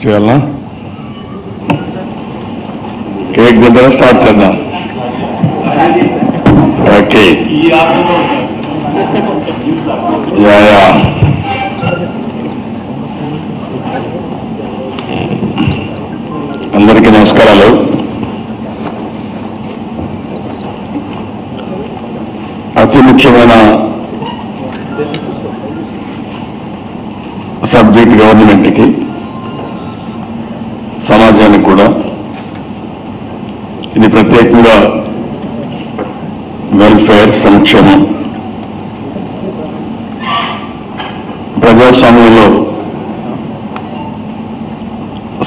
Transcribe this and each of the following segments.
చేయాలా? కేక్ దగ్గర స్టార్ట్ చేద్దాం. ఓకే, యా అందరికీ నమస్కారాలు. అతి ముఖ్యమైన సబ్జెక్ట్ గవర్నమెంట్కి, సమాజానికి కూడా. ఇది ప్రత్యేకంగా వెల్ఫేర్, సంక్షేమం. ప్రజాస్వామ్యంలో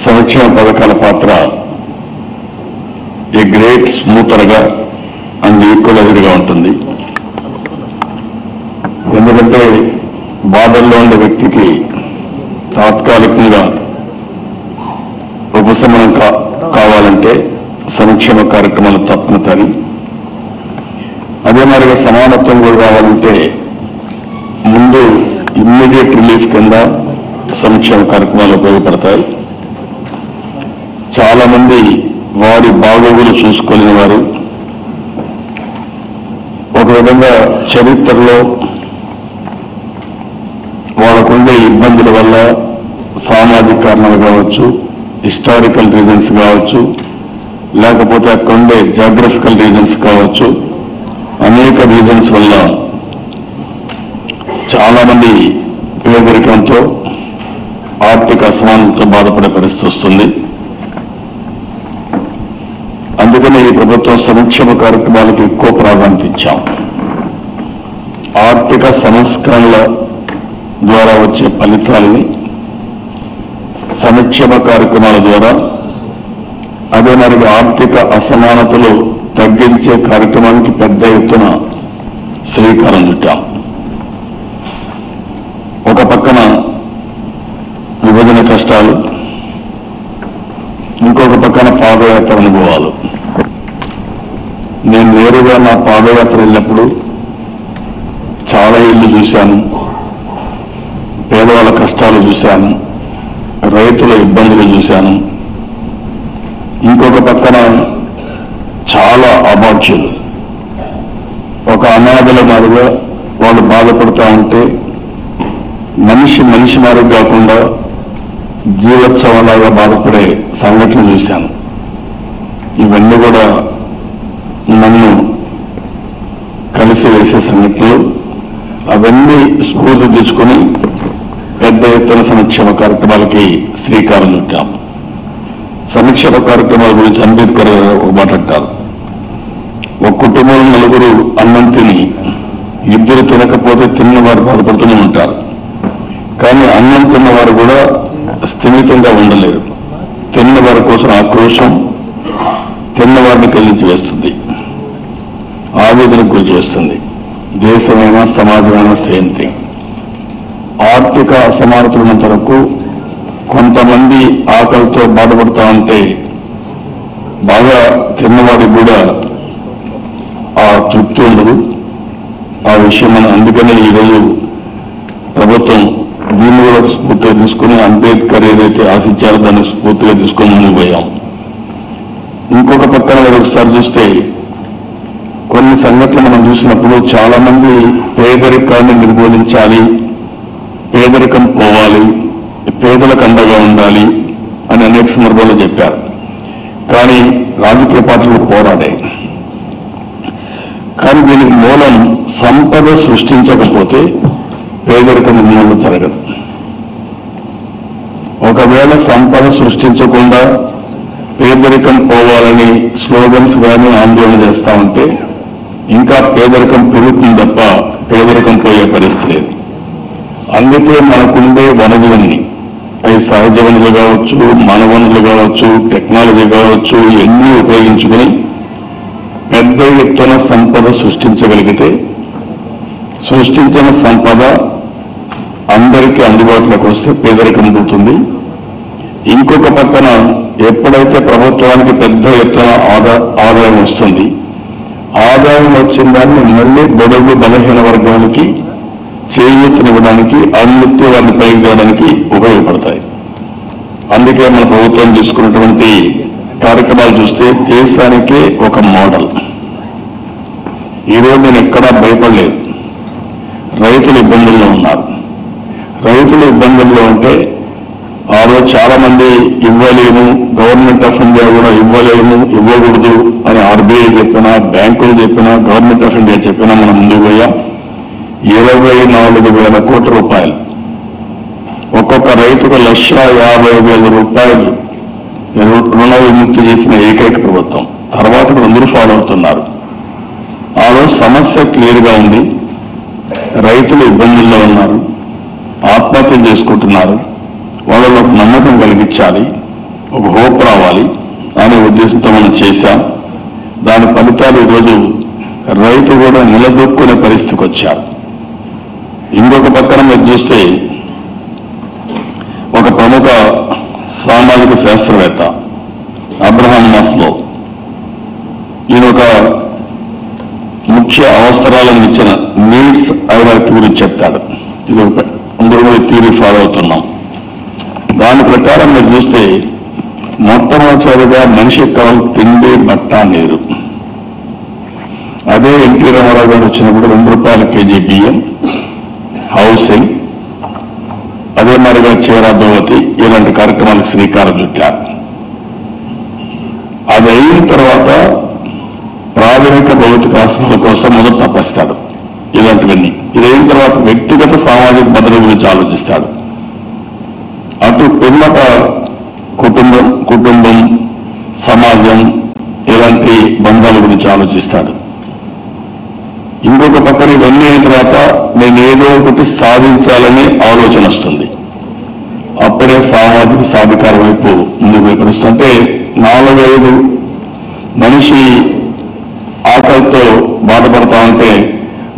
సంక్షేమ పథకాల పాత్ర ఏ గ్రేట్ స్మూతర్గా అండ్ ఈక్వల్ ఎదురుగా ఉంటుంది. ఎందుకంటే బాధల్లో ఉండే వ్యక్తికి తాత్కాలికంగా ఉపశమనం కావాలంటే సంక్షేమ కార్యక్రమాలు తప్పనిసరి. అదే మాదిరిగా సమానత్వం కూడా కావాలంటే ముందు ఇమ్మీడియట్ రిలీఫ్ కింద సంక్షేమ కార్యక్రమాలు ఉపయోగపడతాయి. చాలా మంది వారి బాగోగులు చూసుకోలేని వారు ఒక విధంగా చరిత్రలో వాళ్ళకుండే ఇబ్బందుల వల్ల సామాజిక కారణాలు కావచ్చు, హిస్టారికల్ రీజన్స్ కావచ్చు, లేకపోతే అక్కడ ఉండే జాగ్రఫికల్ రీజన్స్ కావచ్చు, అనేక రీజన్స్ వల్ల చాలా మంది పేదరికంతో, ఆర్థిక అసమానతతో బాధపడే పరిస్థితి వస్తుంది. అందుకని ఈ ప్రభుత్వం సంక్షేమ కార్యక్రమాలకు ఎక్కువ ప్రాధాన్యత ఇచ్చాం. ఆర్థిక సంస్కరణల ద్వారా వచ్చే ఫలితాలని సంక్షేమ కార్యక్రమాల ద్వారా, అదే మరి ఆర్థిక అసమానతలు తగ్గించే కార్యక్రమానికి పెద్ద ఎత్తున శ్రీకారం చుట్టాం. ఒక పక్కన విభజన కష్టాలు, ఇంకొక పక్కన పాదయాత్ర అనుభవాలు. నేను నేరుగా నా పాదయాత్ర వెళ్ళినప్పుడు చాలా ఇళ్లు చూశాను, పేదవాళ్ళ కష్టాలు చూశాను, రైతుల ఇబ్బందులు చూశాను. ఇంకొక పక్కన చాలా అభాగ్యులు, ఒక అనాథల మాదిరిగా వాళ్ళు బాధపడుతూ ఉంటే మనిషి మాదిరి కాకుండా జీవోత్సవంలాగా బాధపడే సంఘటనలు చూశాను. ఇవన్నీ కూడా నన్ను కలిసి వేసే సంఘటనలు. అవన్నీ స్ఫూర్తి తీసుకుని పెద్ద ఎత్తున సంక్షేమ కార్యక్రమాలకి శ్రీకారం చుట్టాం. సంక్షేమ కార్యక్రమాల గురించి అంబేద్కర్ ఒక మాట అంటారు, ఒక కుటుంబంలో నలుగురు అన్నం తిని ఇద్దరు తినకపోతే తిన్నవారు బాధపడుతూనే ఉంటారు. కానీ అన్నం తిన్నవారు కూడా స్థిమితంగా ఉండలేరు. తిన్నవారి కోసం ఆక్రోశం తిన్నవారిని కలిగించి వేస్తుంది, ఆవేదనకు గురి చేస్తుంది. దేశమైనా సమాజమైనా సేమ్ థింగ్. ఆర్థిక అసమానతలు ఉన్నంత వరకు కొంతమంది ఆకలితో బాధపడుతూ ఉంటే బాగా తిన్నవాడికి కూడా ఆ తృప్తి ఉండదు. ఆ విషయం మనం అందుకనే ఈరోజు ప్రభుత్వం దీన్ని కూడా స్ఫూర్తిగా తీసుకుని అంబేద్కర్ ఏదైతే ఆశించారో దాన్ని స్ఫూర్తిగా తీసుకొని ముందుకు పోయాం. ఇంకొక పక్కన ఒకసారి చూస్తే కొన్ని సంఘటనలు మనం చూసినప్పుడు చాలా మంది పేదరికాన్ని నిర్మూలించాలి, పేదరికం పోవాలి, పేదలకు అండగా ఉండాలి అని అనేక సందర్భాల్లో చెప్పారు. కానీ రాజకీయ పార్టీలు పోరాడాయి. కానీ దీనికి మూలం సంపద సృష్టించకపోతే పేదరిక నిర్మూలన జరగదు. ఒకవేళ సంపద సృష్టించకుండా పేదరికం పోవాలని స్లోగన్స్ కానీ ఆందోళన చేస్తా ఉంటే ఇంకా పేదరికం పెరుగుతుంది తప్ప పేదరికం పోయే పరిస్థితి లేదు. అందుకే మనకుండే వనరులన్నీ, అవి సహజ వనరులు కావచ్చు, మన వనరులు కావచ్చు, టెక్నాలజీ కావచ్చు, ఎన్ని ఉపయోగించుకుని పెద్ద ఎత్తున సంపద సృష్టించగలిగితే సృష్టించిన సంపద అందరికీ అందుబాటులోకి వస్తే పేదరికం పోతుంది. ఇంకొక పక్కన ఎప్పుడైతే ప్రభుత్వానికి పెద్ద ఎత్తున ఆదాయం వస్తుంది, ఆదాయం వచ్చిన దాన్ని మళ్లీ బడుగు బలహీన వర్గాలకి చేయూతనివ్వడానికి, అన్నిటి వారిని పైకి తేవడానికి ఉపయోగపడతాయి. అందుకే అందుకే మన ప్రభుత్వం తీసుకున్నటువంటి కార్యక్రమాలు చూస్తే దేశానికే ఒక మోడల్. ఈరోజు నేను ఎక్కడా భయపడలేదు. రైతులు ఇబ్బందుల్లో ఉన్నారు. రైతులు ఇబ్బందుల్లో ఉంటే ఆ రోజు చాలా మంది ఇవ్వలేము, గవర్నమెంట్ ఆఫ్ ఇండియా కూడా ఇవ్వలేము, ఇవ్వకూడదు అని ఆర్బీఐ చెప్పినా, బ్యాంకులు చెప్పినా, గవర్నమెంట్ ఆఫ్ ఇండియా చెప్పినా మనం ముందుకు పోయాం. 24,000 కోట్ల రూపాయలు ఒక్కొక్క రైతుకు 1,50,000 రూపాయలు రుణ విముక్తి చేసిన ఏకైక ప్రభుత్వం. తర్వాత అందరూ ఫాలో అవుతున్నారు. ఆ రోజు సమస్య క్లియర్గా ఉంది. రైతులు ఇబ్బందుల్లో ఉన్నారు, ఆత్మహత్యలు చేసుకుంటున్నారు. వాళ్ళలో ఒక నమ్మకం కలిగించాలి, ఒక హోప్ రావాలి అనే ఉద్దేశంతో మనం చేశాం. దాని ఫలితాలు ఈరోజు రైతు కూడా నిలదొక్కునే పరిస్థితికి వచ్చారు. ఇంకొక పక్కన మీరు చూస్తే ఒక ప్రముఖ సామాజిక శాస్త్రవేత్త అబ్రహాం మాస్లో ఈయన ఒక ముఖ్య అవసరాలను ఇచ్చిన నీడ్స్ హైరార్కీ గురించి చెప్తాడు. ఇది ఒక అందరూ థియరీ ఫాలో అవుతున్నాం. దాని ప్రకారం మీరు చూస్తే మొట్టమొదటిసారిగా మనిషికి కావాలి తిండి, బట్ట, నీరు. అదే ఎన్టీ రామారావు గారు వచ్చినప్పుడు ₹2 కేజీ బియ్యం, హౌసింగ్, అదే మరిగా చీరాభవతి ఇలాంటి కార్యక్రమాలకు శ్రీకారం చుట్టారు. అది అయిన తర్వాత ప్రాథమిక భౌతిక అవసరాల కోసం మొదలు తప్పిస్తాడు. ఇలాంటివన్నీ ఇదైన తర్వాత వ్యక్తిగత సామాజిక భద్రత గురించి ఆలోచిస్తాడు. అటు పిమ్మట కుటుంబం, సమాజం ఇలాంటి బంధాల గురించి ఆలోచిస్తాడు. ఇంకొక పక్కన ఇవన్నీ అయిన తర్వాత నేను ఏదో ఒకటి సాధించాలనే ఆలోచన వస్తుంది. అప్పుడే సామాజిక సాధికార వైపు ముందుకు వైపరుస్తుంటే 4-5 మనిషి ఆకలితో బాధపడతా ఉంటే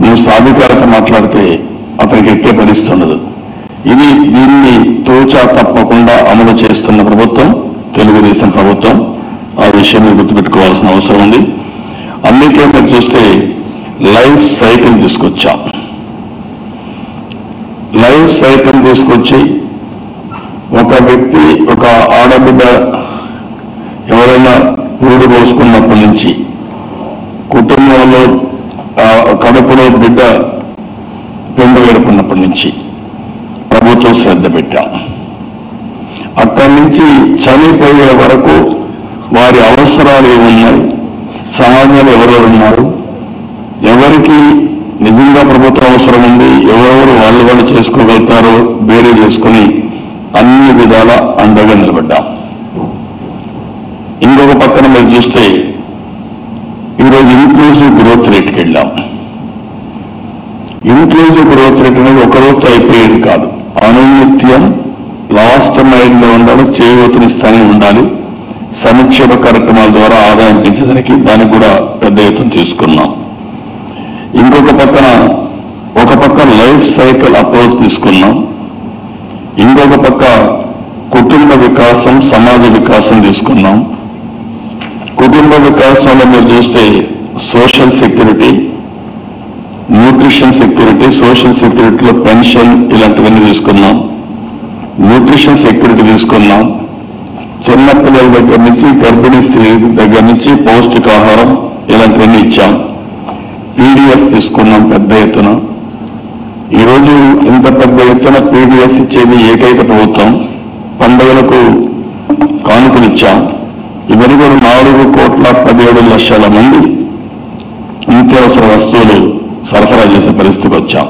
నువ్వు సాధికారత మాట్లాడితే అతనికి ఎక్కే పరిస్థితి ఉండదు. దీన్ని తూచా తప్పకుండా అమలు చేస్తున్న ప్రభుత్వం తెలుగుదేశం ప్రభుత్వం. ఆ విషయం మీరు గుర్తుపెట్టుకోవాల్సిన అవసరం ఉంది. అందుకే మీరు చూస్తే లైఫ్ సైకిల్ తీసుకొచ్చాం. లైఫ్ సైకిల్ తీసుకొచ్చి ఒక వ్యక్తి, ఒక ఆడబిడ్డ ఎవరైనా ఊడు పోసుకున్నప్పటి నుంచి, కుటుంబంలో కడుపులో బిడ్డ పెండు వేడుకున్నప్పటి నుంచి ప్రభుత్వం శ్రద్ధ పెట్టాం. అక్కడి నుంచి చనిపోయే వరకు వారి అవసరాలు ఏమున్నాయి, సమాజంలో ఎవరెవరు ఉన్నారు, ఎవరికి నిజంగా ప్రభుత్వం అవసరం ఉంది, ఎవరెవరు వాళ్ళు చేసుకోగలుగుతారో వేరే చేసుకుని అన్ని విధాల అండగా నిలబడ్డాం. ఇంకొక పక్కన మీరు చూస్తే ఈరోజు ఇంక్లూజివ్ గ్రోత్ రేట్కి వెళ్ళాం. ఇంక్లూజివ్ గ్రోత్ రేట్ అనేది ఒక రోజు అయిపోయేది కాదు. అనునిత్యం లాస్ట్ మైండ్లో ఉండాలి, చేయూతనిస్తానే ఉండాలి. సంక్షేమ కార్యక్రమాల ద్వారా ఆదాయం పెంచేదానికి దానికి కూడా పెద్ద ఎత్తున తీసుకున్నాం. ఇంకొక పక్కన ఒక పక్క లైఫ్ సైకిల్ అప్రోచ్ తీసుకున్నాం. ఇంకొక పక్క కుటుంబ వికాసం, సమాజ వికాసం తీసుకున్నాం. కుటుంబ వికాసంలో మీరు చూస్తే social security, nutrition security, social సెక్యూరిటీలో పెన్షన్ ఇలాంటివన్నీ తీసుకున్నాం. న్యూట్రిషన్ సెక్యూరిటీ తీసుకున్నాం. చిన్నపిల్లల దగ్గర నుంచి గర్భిణీ స్త్రీ దగ్గర నుంచి పౌష్టికాహారం ఇలాంటివన్నీ ఇచ్చాం. పీడిఎస్ తీసుకున్నాం పెద్ద ఎత్తున. ఈరోజు ఇంత పెద్ద ఎత్తున పీడిఎస్ ఇచ్చేది ఏకైక ప్రభుత్వం. పండుగలకు కానుకలు ఇచ్చాం. ఇవన్నీ కూడా 4,17,00,000 మంది నిత్యావసర వస్తువులు సరఫరా చేసే పరిస్థితికి వచ్చాం.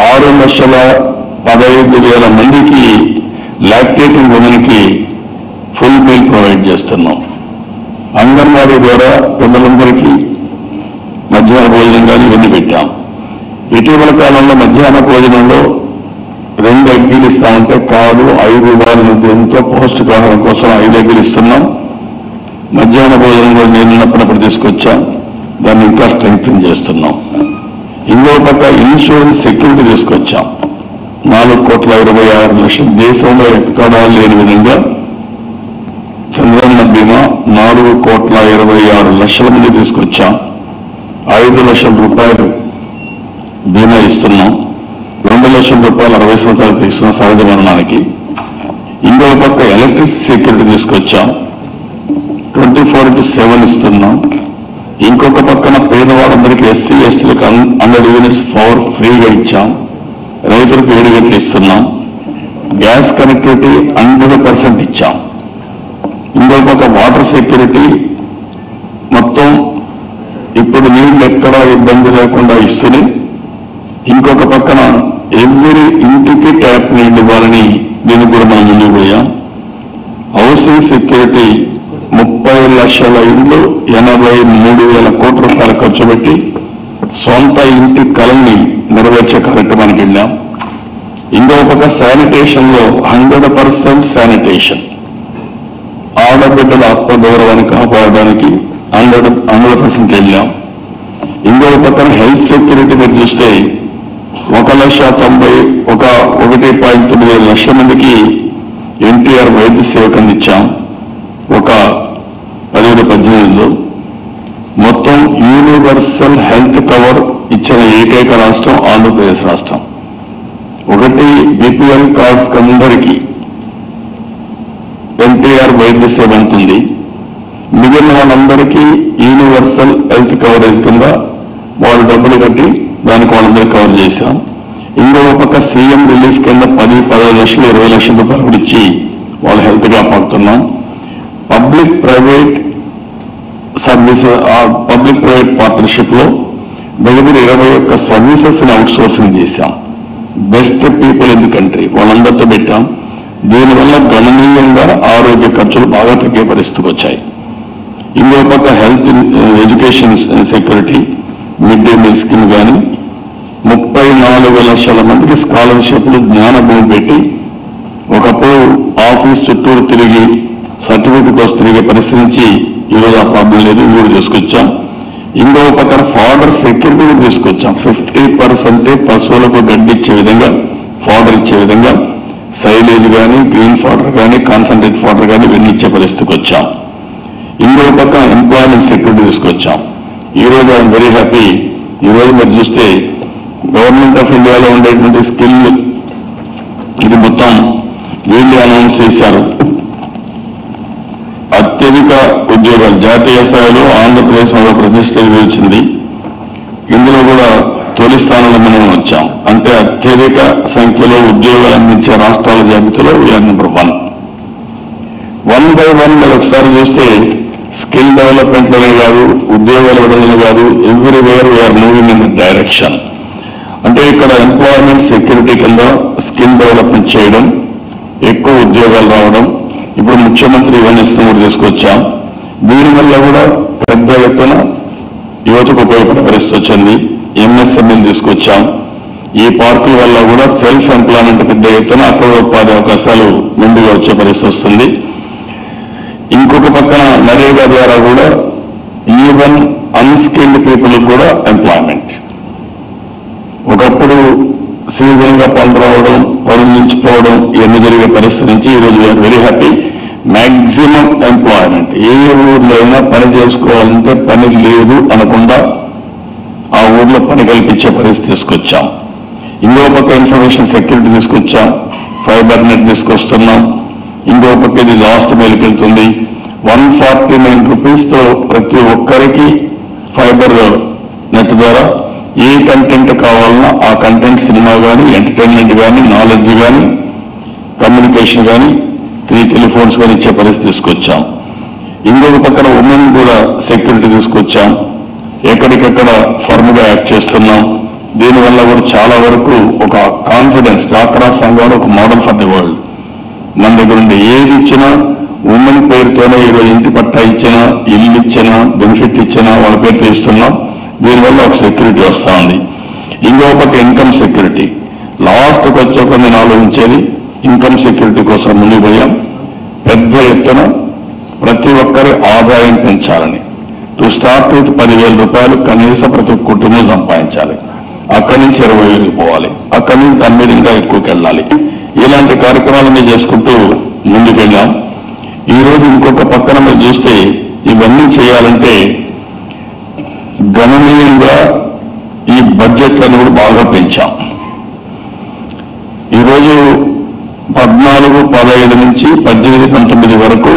6,15,000 మందికి లాక్టేటింగ్ ఉమెన్కి ఫుల్ మీల్ ప్రొవైడ్ చేస్తున్నాం. అంగన్వాడీ ద్వారా పిల్లలందరికీ మధ్యాహ్న భోజనం కానీ ఇవన్నీ పెట్టాం. ఇటీవల కాలంలో మధ్యాహ్న భోజనంలో 2 ఎగ్గులు ఇస్తామంటే కాదు, 5 రూపాయల మధ్యంతో పౌష్టికాహారం కోసం 5 ఎగ్గులు ఇస్తున్నాం. మధ్యాహ్న భోజనం కూడా నేనున్నప్పుడు తీసుకొచ్చాం. దాన్ని ఇంకా స్ట్రెంగ్తన్ చేస్తున్నాం. ఇంకో పక్క ఇన్సూరెన్స్ సెక్యూరిటీ తీసుకొచ్చాం. 4,26,00,000 దేశంలో ఎక్కడా లేని విధంగా చంద్రన్న బీమా 4,26,00,000 మంది తీసుకొచ్చాం. 5 లక్షల రూపాయలు బీమా ఇస్తున్నాం. 2 లక్షల రూపాయలు 60 సంవత్సరాలు తీసుకున్న సహజ మరణానికి. ఇంకో పక్క ఎలక్ట్రిసిటీ సెక్యూరిటీ తీసుకొచ్చాం, 24/7 ఇస్తున్నాం. ఇంకొక పక్కన పేదవాళ్ళందరికీ ఎస్సీ ఎస్టీలకు 100 యూనిట్స్ పవర్ ఫ్రీగా ఇచ్చాం. రైతులకు 7 గంటలు ఇస్తున్నాం. గ్యాస్ కనెక్టివిటీ 100% ఇచ్చాం. ఇంకో పక్క వాటర్ సెక్యూరిటీ మొత్తం ఇప్పుడు నీళ్ళు ఎక్కడా ఇబ్బంది లేకుండా ఇస్తూనే, ఇంకొక పక్కన ఎవరి ఇంటికి ట్యాప్ నీళ్ళు ఇవ్వాలని దీనికి కూడా మనం ముందుకు పోయాం. హౌసింగ్ సెక్యూరిటీ 30 లక్షల ఇండ్లు 83,000 కోట్ల రూపాయలు ఖర్చు పెట్టి సొంత ఇంటి కళని నెరవేర్చే కార్యక్రమానికి వెళ్ళాం. ఇంకో పక్క శానిటేషన్ లో 100% శానిటేషన్, ఆడబిడ్డల ఆత్మగౌరవాన్ని కాపాడడానికి 100% వెళ్ళాం. ఇంకో పక్కన హెల్త్ సెక్యూరిటీ మీరు చూస్తే 1,90,1.9 లక్షల మందికి ఎన్టీఆర్ వైద్య సేవకు అందించాం. ఒక 17-18లో మొత్తం యూనివర్సల్ హెల్త్ కవర్ ఇచ్చిన ఏకైక రాష్ట్రం ఆంధ్రప్రదేశ్ రాష్ట్రం. ఒకటి బీపీఎల్ కార్డ్స్ అందరికీ ఎన్టీఆర్ వైద్య సేవ ఉంటుంది. మిగిలిన వాళ్ళందరికీ యూనివర్సల్ హెల్త్ కవరేజ్ కింద వాళ్ళు డబ్బులు కట్టి దానికి వాళ్ళందరికీ కవర్ చేశాం. ఇంకో పక్క సీఎం రిలీఫ్ కింద 10 లక్షలు 20 లక్షల రూపాయలు కూడా ఇచ్చి వాళ్ళ హెల్త్ కాపాడుతున్నాం. పబ్లిక్ ప్రైవేట్ పార్ట్నర్షిప్ లో దగ్గర 21 సర్వీసెస్ ని అవుట్ సోర్సింగ్ చేశాం. Best people in the country వాళ్ళందరితో పెట్టాం. దీనివల్ల గణనీయంగా ఆరోగ్య ఖర్చులు బాగా తగ్గే పరిస్థితికి వచ్చాయి. ఇంకో పక్క health education security mid day meal scheme కానీ 34 లక్షల మందికి స్కాలర్షిప్లు జ్ఞానభూమి పెట్టి, ఒకప్పుడు ఆఫీస్ చుట్టూరు తిరిగి సర్టిఫికెట్ కోసం తిరిగే పరిస్థితి నుంచి ఈరోజు ఆ ప్రాబ్లం లేదు, ఇవి కూడా తీసుకొచ్చాం. ఇంకో పక్కన ఫాడర్ సెక్యూరిటీ కూడా తీసుకొచ్చాం. 50% పశువులకు గడ్డి ఇచ్చే విధంగా, ఫాడర్ ఇచ్చే విధంగా సైలేజ్ కానీ, గ్రీన్ ఫాడర్ కానీ, కాన్సన్ట్రేట్ ఫాడర్ కానీ ఇవన్నీ ఇచ్చే పరిస్థితికి వచ్చాం. ఇంకో పక్క ఎంప్లాయ్మెంట్ సెక్యూరిటీ తీసుకొచ్చాం. ఈరోజు ఐఎమ్ వెరీ హ్యాపీ. ఈరోజు మీరు చూస్తే గవర్నమెంట్ ఆఫ్ ఇండియాలో ఉండేటువంటి స్కిల్ ఇది మొత్తం వీళ్ళు అనౌన్స్ చేశారు. అత్యధిక ఉద్యోగాలు జాతీయ స్థాయిలో ఆంధ్రప్రదేశ్ ప్రతిష్ట వచ్చింది. ఇందులో కూడా తొలి స్థానంలో మనం వచ్చాం. అంటే అత్యధిక సంఖ్యలో ఉద్యోగాలు అందించే రాష్ట్రాల జాబితాలో వీఆర్ నెంబర్ 1. 1 by 1 మీరు ఒకసారి చూస్తే స్కిల్ డెవలప్మెంట్లోనే కాదు, ఉద్యోగాల విడుదలనే కాదు, everywhere we are moving in the direction. అంటే ఇక్కడ ఎంప్లాయ్మెంట్ సెక్యూరిటీ కింద స్కిల్ డెవలప్మెంట్ చేయడం, ఎక్కువ ఉద్యోగాలు రావడం, ఇప్పుడు ముఖ్యమంత్రి ఇవన్నీ కూడా తీసుకొచ్చాం. దీనివల్ల కూడా పెద్ద ఎత్తున యువతకు ఉపయోగపడే పరిస్థితి వచ్చింది. ఎంఎస్ఎంఈలు తీసుకొచ్చాం. ఈ పార్కుల వల్ల కూడా సెల్ఫ్ ఎంప్లాయ్మెంట్ పెద్ద ఎత్తున అక్కడ ఉపాధి అవకాశాలు ముందుగా వచ్చే పరిస్థితి వస్తుంది. ఇంకొక పక్కన నరేగా ద్వారా కూడా ఈవెన్ అన్స్కిల్డ్ పీపుల్ కూడా ఎంప్లాయ్మెంట్. ఒకప్పుడు సీజన్ గా పనులు రావడం, పనులు నిలిచిపోవడం ఇవన్నీ జరిగే పరిస్థితి నుంచి ఈరోజు we're very happy. Maximum employment, ఏ ఊర్లో అయినా పని చేసుకోవాలంటే పని లేదు అనకుండా ఆ ఊర్లో పని కల్పించే పరిస్థితి తీసుకొచ్చాం. ఇంకో పక్క ఇన్ఫర్మేషన్ సెక్యూరిటీ తీసుకొచ్చాం. ఫైబర్ నెట్ తీసుకొస్తున్నాం. ఇంకో పక్క ఇది లాస్ట్ మైల్కి వెళ్తుంది. 149 రూపీస్తో ప్రతి ఒక్కరికి ఫైబర్ నెట్ ద్వారా ఏ కంటెంట్ కావాలన్నా ఆ కంటెంట్, సినిమా కానీ, ఎంటర్టైన్మెంట్ కానీ, నాలెడ్జ్ కానీ, కమ్యూనికేషన్ కానీ, 3 టెలిఫోన్స్ కానీ ఇచ్చే పరిస్థితి తీసుకొచ్చాం. ఇంకొక పక్కన ఉమెన్ కూడా సెక్యూరిటీ తీసుకొచ్చాం. ఎక్కడికెక్కడ ఫర్మ్ గా యాక్ట్ చేస్తున్నాం. దీనివల్ల కూడా చాలా వరకు ఒక కాన్ఫిడెన్స్, డ్వాక్రా సంఘాలు ఒక మోడల్ ఫర్ ది వరల్డ్. మన దగ్గర ఉండే ఏది ఇచ్చినా ఉమెన్ పేరుతోనే ఈరోజు ఇంటి పట్టా ఇచ్చినా, ఇల్లు ఇచ్చినా, బెనిఫిట్ ఇచ్చినా వాళ్ళ పేరుతో ఇస్తున్నాం. దీనివల్ల ఒక సెక్యూరిటీ వస్తా ఉంది. ఇంకో పక్క ఇన్కమ్ సెక్యూరిటీ, లాస్ట్కి వచ్చే కొన్ని ఆలోచించేది ఇన్కమ్ సెక్యూరిటీ కోసం ముందుకు పోయాం. పెద్ద ఎత్తున ప్రతి ఒక్కరి ఆదాయం పెంచాలని, టు స్టార్ట్ విత్ 10,000 రూపాయలు కనీసం ప్రతి కుటుంబం సంపాదించాలి. అక్కడి నుంచి 20,000 పోవాలి, అక్కడి నుంచి దాని మీద ఇంకా ఎక్కువకి వెళ్ళాలి. ఇలాంటి కార్యక్రమాలన్నీ చేసుకుంటూ ముందుకెళ్ళాం. ఈరోజు ఇంకొక పక్కన మీరు చూస్తే ఇవన్నీ చేయాలంటే గణనీయంగా ఈ బడ్జెట్లను కూడా బాగా పెంచాం. ఈరోజు 14 14-15 నుంచి 18-19 వరకు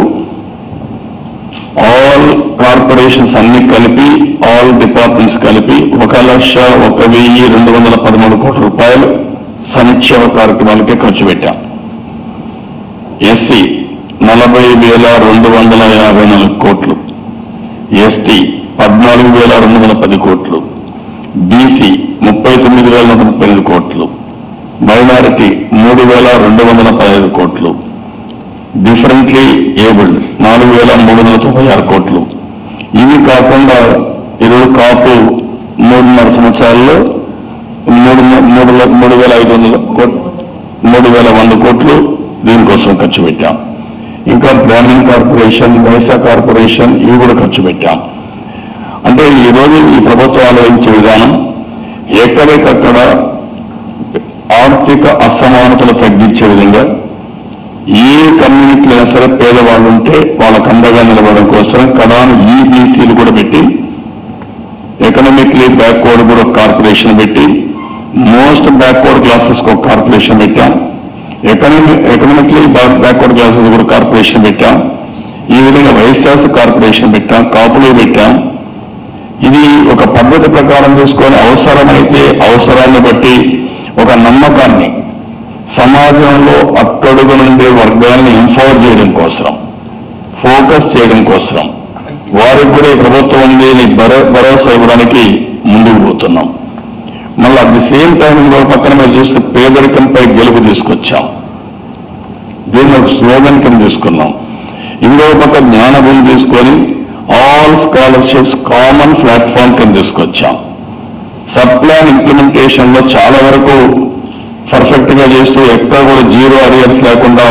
ఆల్ కార్పొరేషన్స్ అన్ని కలిపి, ఆల్ డిపార్ట్మెంట్స్ కలిపి 1,01,213 కోట్ల రూపాయలు సంక్షేమ కార్యక్రమాలకే ఖర్చు పెట్టాం. ఎస్సీ 40,254 కోట్లు, ఎస్టీ 14,210 కోట్లు, బీసీ 39,135 కోట్లు, మైనారిటీ 3,215 కోట్లు, డిఫరెంట్లీ ఏబుల్డ్ 4,396 కోట్లు. ఇవి కాకుండా ఈరోజు కాపు 3.5 సంవత్సరాల్లో 3,100 కోట్లు దీనికోసం ఖర్చు పెట్టాం. ఇంకా బ్రాహ్మణ్ కార్పొరేషన్, వైసా కార్పొరేషన్ ఇవి కూడా ఖర్చు పెట్టాం. అంటే ఈరోజు ఈ ప్రభుత్వం ఆలోచించే విధానం ఎక్కడికక్కడ ఆర్థిక అసమానతలు తగ్గించే విధంగా ఏ కమ్యూనిటీలో అయినా సరే పేదవాళ్ళు ఉంటే వాళ్ళకు అండగా నిలబడడం కోసం కడాను ఈబీసీలు కూడా పెట్టి, ఎకనామిక్లీ బ్యాక్వర్డ్ కూడా ఒక కార్పొరేషన్ పెట్టి, మోస్ట్ బ్యాక్వర్డ్ క్లాసెస్ ఒక కార్పొరేషన్ పెట్టాం, ఎకనామిక్లీ బ్యాక్వర్డ్ క్లాసెస్ కూడా కార్పొరేషన్ పెట్టాం. ఈ విధంగా వైశ్యాస కార్పొరేషన్ పెట్టాం, కాపులు పెట్టాం. ఇది ఒక పద్ధతి ప్రకారం తీసుకొని అవసరమైతే అవసరాన్ని బట్టి ఒక నమ్మకాన్ని సమాజంలో అట్టడుగు నుండే వర్గాన్ని ఎంపవర్ చేయడం కోసం, ఫోకస్ చేయడం కోసం వారికి కూడా ఈ ప్రభుత్వం ఉంది అని భరోసా ఇవ్వడానికి ముందుకు పోతున్నాం. మళ్ళీ అట్ ది సేమ్ టైం ఇంకో పక్కన మీరు చూస్తే పేదరికంపై గెలుపు తీసుకొచ్చాం. దీన్ని ఒక స్లోగన్ కింద తీసుకున్నాం. ఇంకో పక్క జ్ఞానభూమి తీసుకొని ఆల్ స్కాలర్షిప్స్ కామన్ ప్లాట్ఫామ్ కింద తీసుకొచ్చాం. సబ్ ప్లాన్ ఇంప్లిమెంటేషన్ లో చాలా వరకు పర్ఫెక్ట్ గా చేస్తూ ఎక్కడ కూడా జీరో అరియర్స్ లేకుండా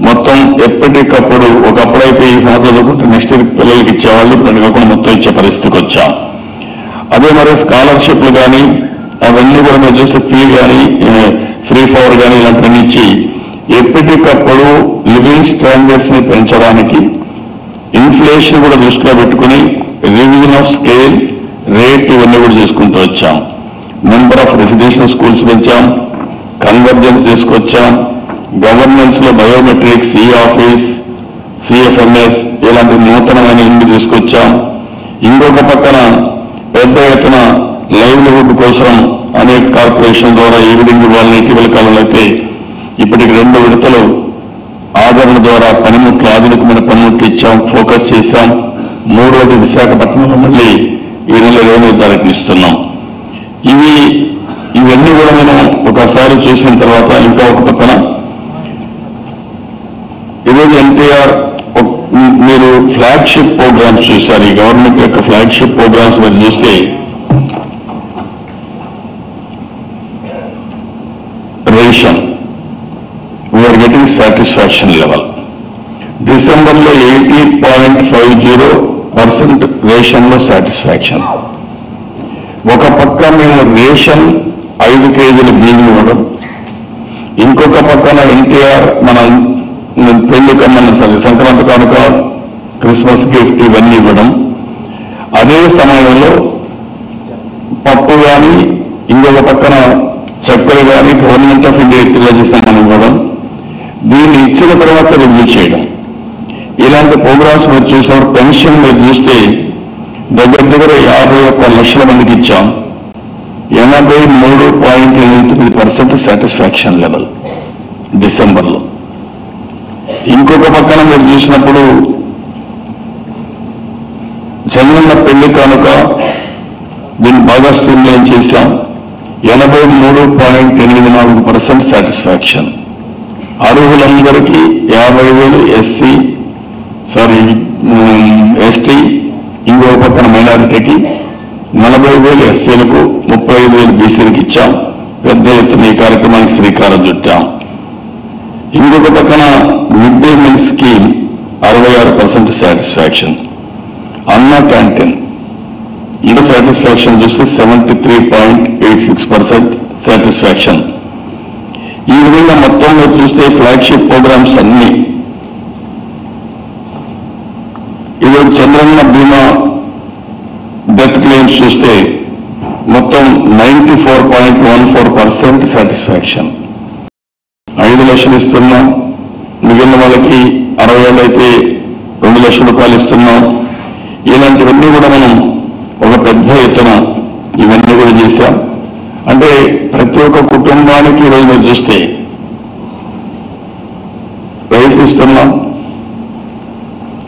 మొత్తం ఎప్పటికప్పుడు, ఒకప్పుడైతే ఈ సంవత్సరం చదువుకుంటే నెక్స్ట్ పిల్లలకి ఇచ్చేవాళ్ళు, ఇప్పుడు కాకుండా మొత్తం ఇచ్చే పరిస్థితికి వచ్చాం. అదే మరి స్కాలర్షిప్లు కానీ అవన్నీ కూడా మీరు చూస్తే ఫీ కానీ ఫ్రీ ఫవర్ కానీ ఇలాంటివన్నీ ఇచ్చి ఎప్పటికప్పుడు లివింగ్ స్టాండర్డ్స్ ని పెంచడానికి ఇన్ఫ్లేషన్ కూడా దృష్టిలో పెట్టుకుని రివిజన్ ఆఫ్ స్కేల్, రేట్ ఇవన్నీ కూడా చేసుకుంటూ వచ్చాం. నెంబర్ ఆఫ్ రెసిడెన్షియల్ స్కూల్స్ పెంచాం, కన్వర్జెన్స్ తీసుకొచ్చాం, గవర్నెన్స్ లో బయోమెట్రిక్స్, ఈ ఆఫీస్, సిఎఫ్ఎంఎస్ ఇలాంటి నూతనమైన ఇంటి తీసుకొచ్చాం. ఇంకొక పక్కన పెద్ద ఎత్తున లైవ్లీహుడ్ కోసం అనేక కార్పొరేషన్ ద్వారా ఈ విధంగా ఇవ్వాలని ఇటీవల కాలంలో అయితే ఇప్పటికి 2 విడతలు ఆదరణ ద్వారా పనిముట్లు, ఆధునికమైన పనిముట్లు ఇచ్చాం, ఫోకస్ చేశాం. 3వది విశాఖపట్నంలో మళ్ళీ ఈ నెల 20వ తారీఖున ఇస్తున్నాం. ఇవన్నీ కూడా మనం ఒకసారి చూసిన తర్వాత ఇంకా ఒక పక్కన ఈరోజు ఎన్టీఆర్ మీరు ఫ్లాగ్షిప్ ప్రోగ్రామ్స్ చూశారు. ఈ గవర్నమెంట్ యొక్క ఫ్లాగ్షిప్ ప్రోగ్రామ్స్ మీరు చూస్తే ration we are getting satisfaction level. డిసెంబర్లో 80.50% రేషన్ లో సాటిస్ఫాక్షన్. ఒక పక్క మేము రేషన్ 5 కేజీల బియ్యం ఇవ్వడం, ఇంకొక పక్కన ఎన్టీఆర్ మనం పెళ్లి కమ్మన్న సంక్రాంతి కానుక, క్రిస్మస్ గిఫ్ట్ ఇవన్నీ ఇవ్వడం. అదే సమయంలో పప్పు కానీ ఇంకొక పక్కన చక్కెర కానీ గవర్నమెంట్ ఆఫ్ ఇండియా తెలియజేసిన ఇవ్వడం. దీన్ని ఇచ్చిన తర్వాత రివ్యూ చేయడం. ఇలాంటి ప్రోగ్రామ్స్ మీరు చూసినప్పుడు పెన్షన్ మీరు చూస్తే దగ్గర 51 లక్షల మందికి ఇచ్చాం. 83.89% సాటిస్ఫాక్షన్ లెవెల్ డిసెంబర్లో. ఇంకొక పక్కన మీరు చూసినప్పుడు జగనన్న పెళ్లి కానుక దీన్ని బాగా స్ట్రీమ్లైన్ చేశాం. 83.84% సాటిస్ఫాక్షన్. అర్హులందరికీ 50,000 ఎస్టీ, ఇంకో పక్కన మైనారిటీకి 40,000 ఎస్సీలకు, 35,000 బీసీలకు ఇచ్చాం. పెద్ద ఎత్తున ఈ కార్యక్రమానికి శ్రీకారం చుట్టాం. ఇంకొక పక్కన mid day meal scheme 66% satisfaction. అన్న క్యాంటీన్ ఇది సాటిస్ఫాక్షన్ చూస్తే 73.86% సాటిస్ఫాక్షన్. ఈ విధంగా మొత్తం మీరు చూస్తే ఫ్లాగ్షిప్ ప్రోగ్రామ్స్ అన్ని ఈరోజు చంద్రన్న బీమా డెత్ క్లెయిమ్స్ చూస్తే మొత్తం 94.14% సాటిస్ఫాక్షన్. 5 లక్షలు ఇస్తున్నాం, మిగిలిన వాళ్ళకి 60 ఏళ్ళు అయితే 2 లక్షల రూపాయలు ఇస్తున్నాం. ఇలాంటివన్నీ కూడా మనం ఒక పెద్ద ఎత్తున ఇవన్నీ కూడా చేశాం. అంటే ప్రతి ఒక్క కుటుంబానికి ఈరోజు మీరు చూస్తే రైస్ ఇస్తున్నాం,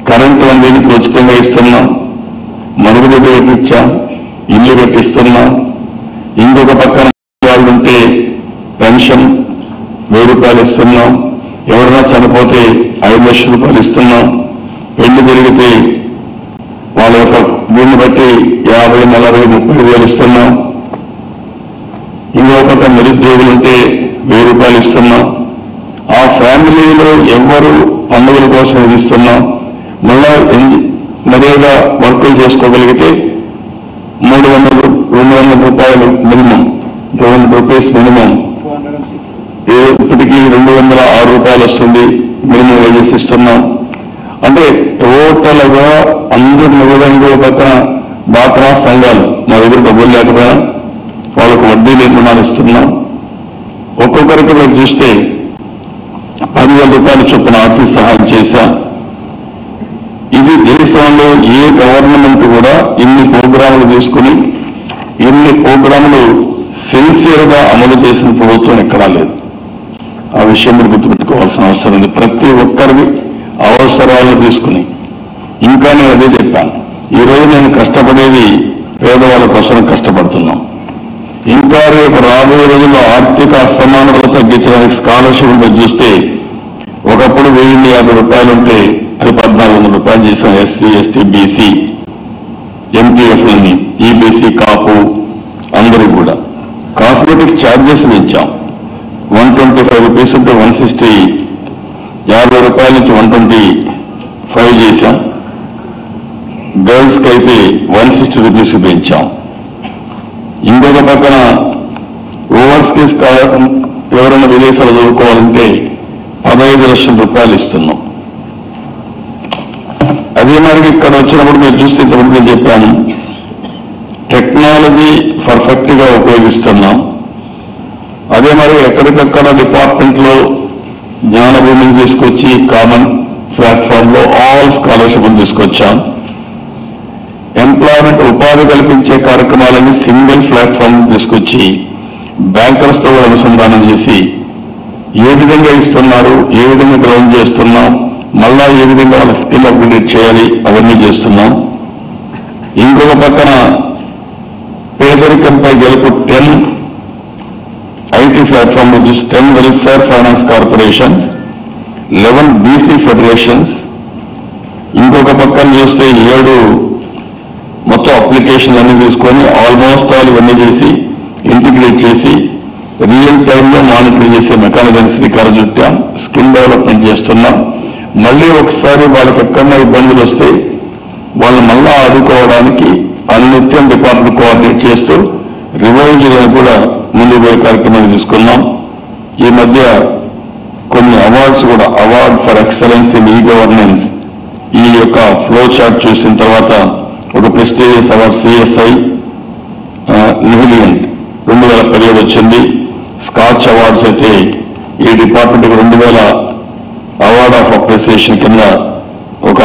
కరెంటు అందరికీ ఉచితంగా ఇస్తున్నాం, మరుగుదొడ్డి కట్టించాం, ఇల్లు కట్టిస్తున్నాం. ఇంకొక పక్కన వాళ్ళు ఉంటే పెన్షన్ 1000 రూపాయలు ఇస్తున్నాం. ఎవరైనా చనిపోతే 5 లక్షల రూపాయలు ఇస్తున్నాం. పెళ్లి జరిగితే వాళ్ళ యొక్క దీన్ని బట్టి 50, 40, 30 వేలు ఇస్తున్నాం. ఇంకో పక్క నిరుద్యోగులు ఉంటే 1000 రూపాయలు ఇస్తున్నాం. ఆ ఫ్యామిలీలో ఎవరు పండుగల కోసం ఇస్తున్నాం. మళ్ళా మర్యాద వర్కులు చేసుకోగలిగితే 200 రూపాయలు మినిమం, 200 రూపీస్ మినిమం, ఇప్పటికీ 206 రూపాయలు వస్తుంది. మినిమం వేజెస్ ఇస్తున్నాం. అంటే టోటల్ గా అందరు నిజంగా పక్కన డాక్రా సంఘాలు మా దగ్గర డబ్బులు లేకపోయినా వాళ్ళకు వడ్డీ లేకుండా ఇస్తున్నాం. ఒక్కొక్కరికి మీరు చూస్తే 10,000 రూపాయల చొప్పున ఆర్థిక సహాయం చేశాం. ఇది దేశంలో ఏ గవర్నమెంట్ కూడా ఇన్ని ప్రోగ్రాములు తీసుకుని ఇన్ని ప్రోగ్రాములు సిన్సియర్ గా అమలు చేసిన ప్రభుత్వం ఎక్కడా లేదు. ఆ విషయం మీరు గుర్తుపెట్టుకోవాల్సిన అవసరం ఉంది. ప్రతి ఒక్కరిని అవసరాలను తీసుకుని ఇంకా నేను అదే చెప్పాను. ఈరోజు నేను కష్టపడేది పేదవాళ్ళ కోసం కష్టపడుతున్నాం. ఇంకా రేపు రాబోయే రోజుల్లో ఆర్థిక అసమానతలు తగ్గించడానికి స్కాలర్షిప్ చూస్తే ఒకప్పుడు 1050 రూపాయలు ఉంటే అది 1400 రూపాయలు చేసాం. ఎస్సీ, ఎస్టీ, బీసీ, ఎంపీఎఫ్లని, ఈబీసీ, కాపు అందరికీ కూడా కాస్మెటిక్ ఛార్జెస్ పెంచాం. 125 రూపీస్ ఉంటే 160, 50 రూపాయల నుంచి 125 చేశాం. గర్ల్స్ కి అయితే 160 రూపీస్ పెంచాం. ఇంకొక పక్కన ఓవర్సీస్ ఎవరైనా విదేశాలు చదువుకోవాలంటే 15 లక్షల రూపాయలు ఇస్తున్నాం. అదే మరి ఇక్కడ వచ్చినప్పుడు మీరు చూస్తే ఇంతకుముందు నేను చెప్పాను, టెక్నాలజీ పర్ఫెక్ట్ గా ఉపయోగిస్తున్నాం. అదే మరి ఎక్కడికక్కడ డిపార్ట్మెంట్ లో జ్ఞానభూమిని తీసుకొచ్చి కామన్ ప్లాట్ఫామ్ లో ఆల్ స్కాలర్షిప్ తీసుకొచ్చాం. ఎంప్లాయ్మెంట్ ఉపాధి కల్పించే కార్యక్రమాలని సింగిల్ ప్లాట్ఫామ్ తీసుకొచ్చి బ్యాంకర్స్ తో అనుసంధానం చేసి ఏ విధంగా ఇస్తున్నారు, ఏ విధంగా గ్రౌండ్ చేస్తున్నాం, మళ్ళా ఏ విధంగా వాళ్ళ స్కిల్ అప్గ్రేడ్ చేయాలి అవన్నీ చేస్తున్నాం. ఇంకొక పక్కన పేదరికంపై గెలుపు 10 IT platform 10 welfare finance corporations, 11 BC federations, ఇంకొక పక్కన చూస్తే 7 మొత్తం అప్లికేషన్ అన్ని తీసుకొని ఆల్మోస్ట్ ఆల్ ఇవన్నీ చేసి ఇంటిగ్రేట్ చేసి రియల్ టైంలో మానిటర్ చేసే మెకానిజం శ్రీకారం చుట్టాం. స్కిల్ డెవలప్మెంట్ చేస్తున్నాం. మళ్ళీ ఒకసారి వాళ్ళకి ఎక్కడన్నా ఇబ్బందులు వస్తే వాళ్ళు మళ్ళా ఆదుకోవడానికి అనునిత్యం డిపార్ట్మెంట్ కోఆర్డినేట్ చేస్తూ రివైవ్ చేయడానికి కూడా ముందుకు పోయే కార్యక్రమాలు తీసుకున్నాం. ఈ మధ్య కొన్ని అవార్డ్స్ కూడా, award for excellence in e governance, ఈ యొక్క ఫ్లో చార్ట్ చూసిన తర్వాత ఒక ప్రెస్టీజియస్ అవార్డ్ సిఎస్ఐ నిహిలియంట్ 2017 వచ్చింది. స్కాచ్ అవార్డ్స్ అయితే ఈ డిపార్ట్మెంట్ 2000 అవార్డ్ ఆఫ్ అప్రిసియేషన్ కింద ఒక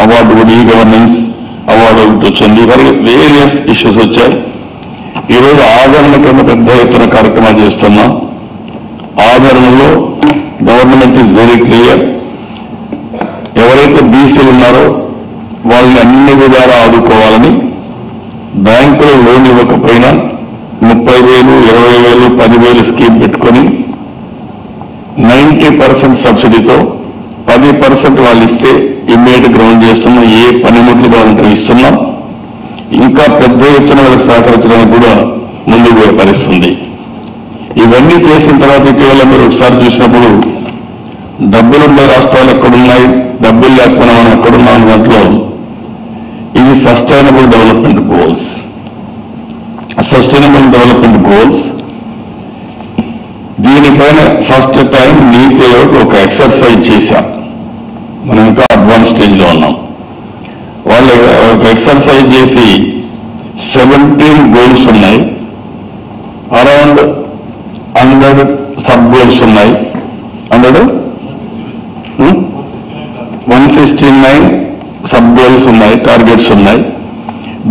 అవార్డు కూడా ఈ గవర్నెన్స్ అవార్డు వచ్చింది. వేరియస్ ఇష్యూస్ వచ్చాయి. ఈరోజు ఆదరణ కింద పెద్ద ఎత్తున కార్యక్రమాలు చేస్తున్నాం. ఆదరణలో గవర్నమెంట్ ఈజ్ వెరీ క్లియర్. ఎవరైతే బీసీలు ఉన్నారో వాళ్ళని అన్ని విధాలా ఆదుకోవాలని బ్యాంకులో లోన్ ఇవ్వకపోయినా 30,000, 20,000, 10,000 స్కీమ్ పెట్టుకొని 90% సబ్సిడీతో 10% వాళ్ళు ఇస్తే ఇమ్మీడియట్ గ్రౌండ్ చేస్తున్నాం. ఏ పనిముట్లు కావాలంటే ఇస్తున్నాం. ఇంకా పెద్ద ఎత్తున వాళ్ళకి సహకరించడానికి కూడా ముందుకు పోయే పరిస్థితుంది. ఇవన్నీ చేసిన తర్వాత ఇటీవల మీరు ఒకసారి చూసినప్పుడు డబ్బులుండే రాష్ట్రాలు ఎక్కడున్నాయి, డబ్బులు లేకపోయినా మనం ఎక్కడున్నాం దాంట్లో ఇది sustainable development goals. Sustainable development goals దీనిపైన ఫస్ట్ టైం నీతి ఆయోగ్ ఒక ఎక్సర్సైజ్ చేశాం. మనం ఇంకా అడ్వాన్స్ స్టేజ్ లో ఉన్నాం. వాళ్ళు ఒక ఎక్సర్సైజ్ చేసి 17 గోల్స్ ఉన్నాయి. అరౌండ్ 100 సబ్ గోల్స్ ఉన్నాయి. 100 369 సబ్ గోల్స్ ఉన్నాయి, టార్గెట్స్ ఉన్నాయి.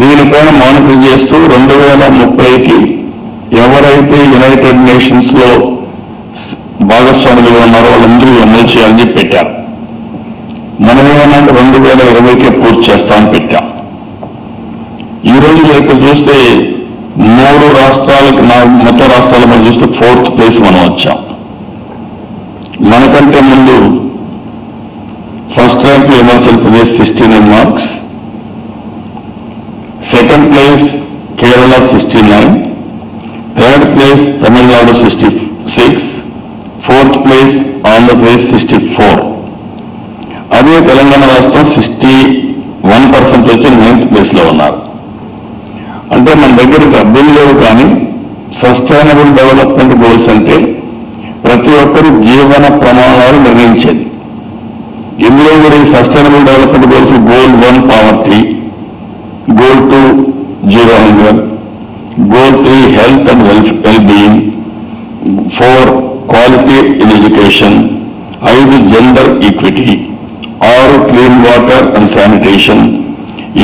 దీనిపైన మానిటర్ చేస్తూ 2030కి ఎవరైతే యునైటెడ్ నేషన్స్ లో భాగస్వాములుగా ఉన్నారో వాళ్ళందరూ అమలు చేయాలని చెప్పి పెట్టారు. మనమేమన్నా 2020కే పూర్తి చేస్తామని పెట్టాం. ఈ రోజు ఇక్కడ చూస్తే 3 రాష్ట్రాలకు, మొత్తం రాష్ట్రాల మనం చూస్తే 4th ప్లేస్ మనం వచ్చాం. మనకంటే ముందు first rank Himachal Pradesh 69 marks, second place Kerala 69, third place Tamil Nadu 66, fourth place Andhra Pradesh 64. అదే తెలంగాణ రాష్ట్రం 61% వచ్చి 9th ప్లేస్ లో ఉన్నారు. అంటే మన దగ్గర డబ్బులు లేవు, కానీ సస్టైనబుల్ డెవలప్మెంట్ గోల్స్ అంటే ప్రతి ఒక్కరి జీవన ప్రమాణాలు నిర్ణయించేది. ఇందులో కూడా ఈ sustainable development goals goal 1 poverty, goal 2 zero hunger, goal 3 health and well-being, 4 quality in education, 5 gender equity, 6 clean water and sanitation,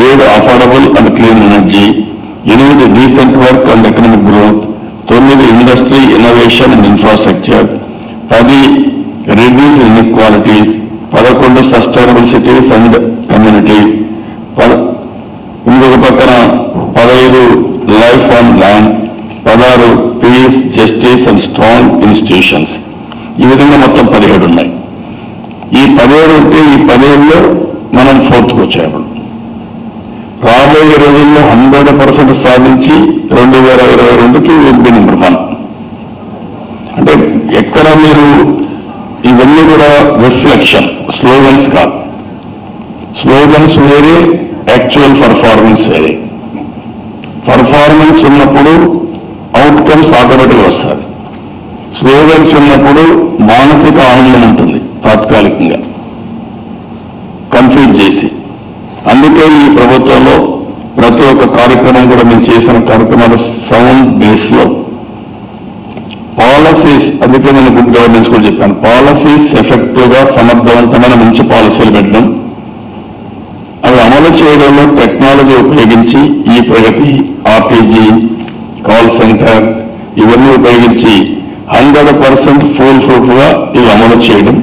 7 affordable and clean energy, 8 decent work and economic growth, 9 industry innovation and infrastructure, 10 reduce inequalities, 11 sustainable cities and communities, ఇంకొక పక్కన 15 life on land, 16 peace, justice and strong institutions. ఈ విధంగా మొత్తం 17 ఉన్నాయి. ఈ 17 ఉంటే ఈ 17లో మనం 4th వచ్చాము. రాబోయే రోజుల్లో 100% సాధించి 2022కి విల్ బి నెంబర్ 1. అంటే ఎక్కడ మీరు ఇవన్నీ కూడా రిఫ్లెక్షన్, స్లోగన్స్ కాదు. స్లోగన్స్ వేరే, యాక్చువల్ పర్ఫార్మెన్స్ వేరే. పర్ఫార్మెన్స్ ఉన్నప్పుడు అవుట్కమ్స్ ఆటోమేటిక్గా వస్తుంది. స్లోగన్స్ ఉన్నప్పుడు మానసిక ఆనందం ఉంటుంది తాత్కాలికంగా, కన్ఫ్యూజ్ చేసి. అందుకే ఈ ప్రభుత్వంలో ప్రతి ఒక్క కార్యక్రమం కూడా మేము చేసిన కార్యక్రమాలు సౌండ్ బేస్ లో పాలసీస్, అందుకే నేను గుడ్ గవర్నెన్స్ కూడా చెప్పాను. పాలసీస్ ఎఫెక్టివ్ గా సమర్థవంతమైన మంచి పాలసీలు పెట్టడం, అవి అమలు చేయడంలో టెక్నాలజీ ఉపయోగించి ఈ ప్రగతి, ఆర్టీజీ, కాల్ సెంటర్ ఇవన్నీ ఉపయోగించి 100% ఫుల్ ప్రూఫ్ గా ఇవి అమలు చేయడం.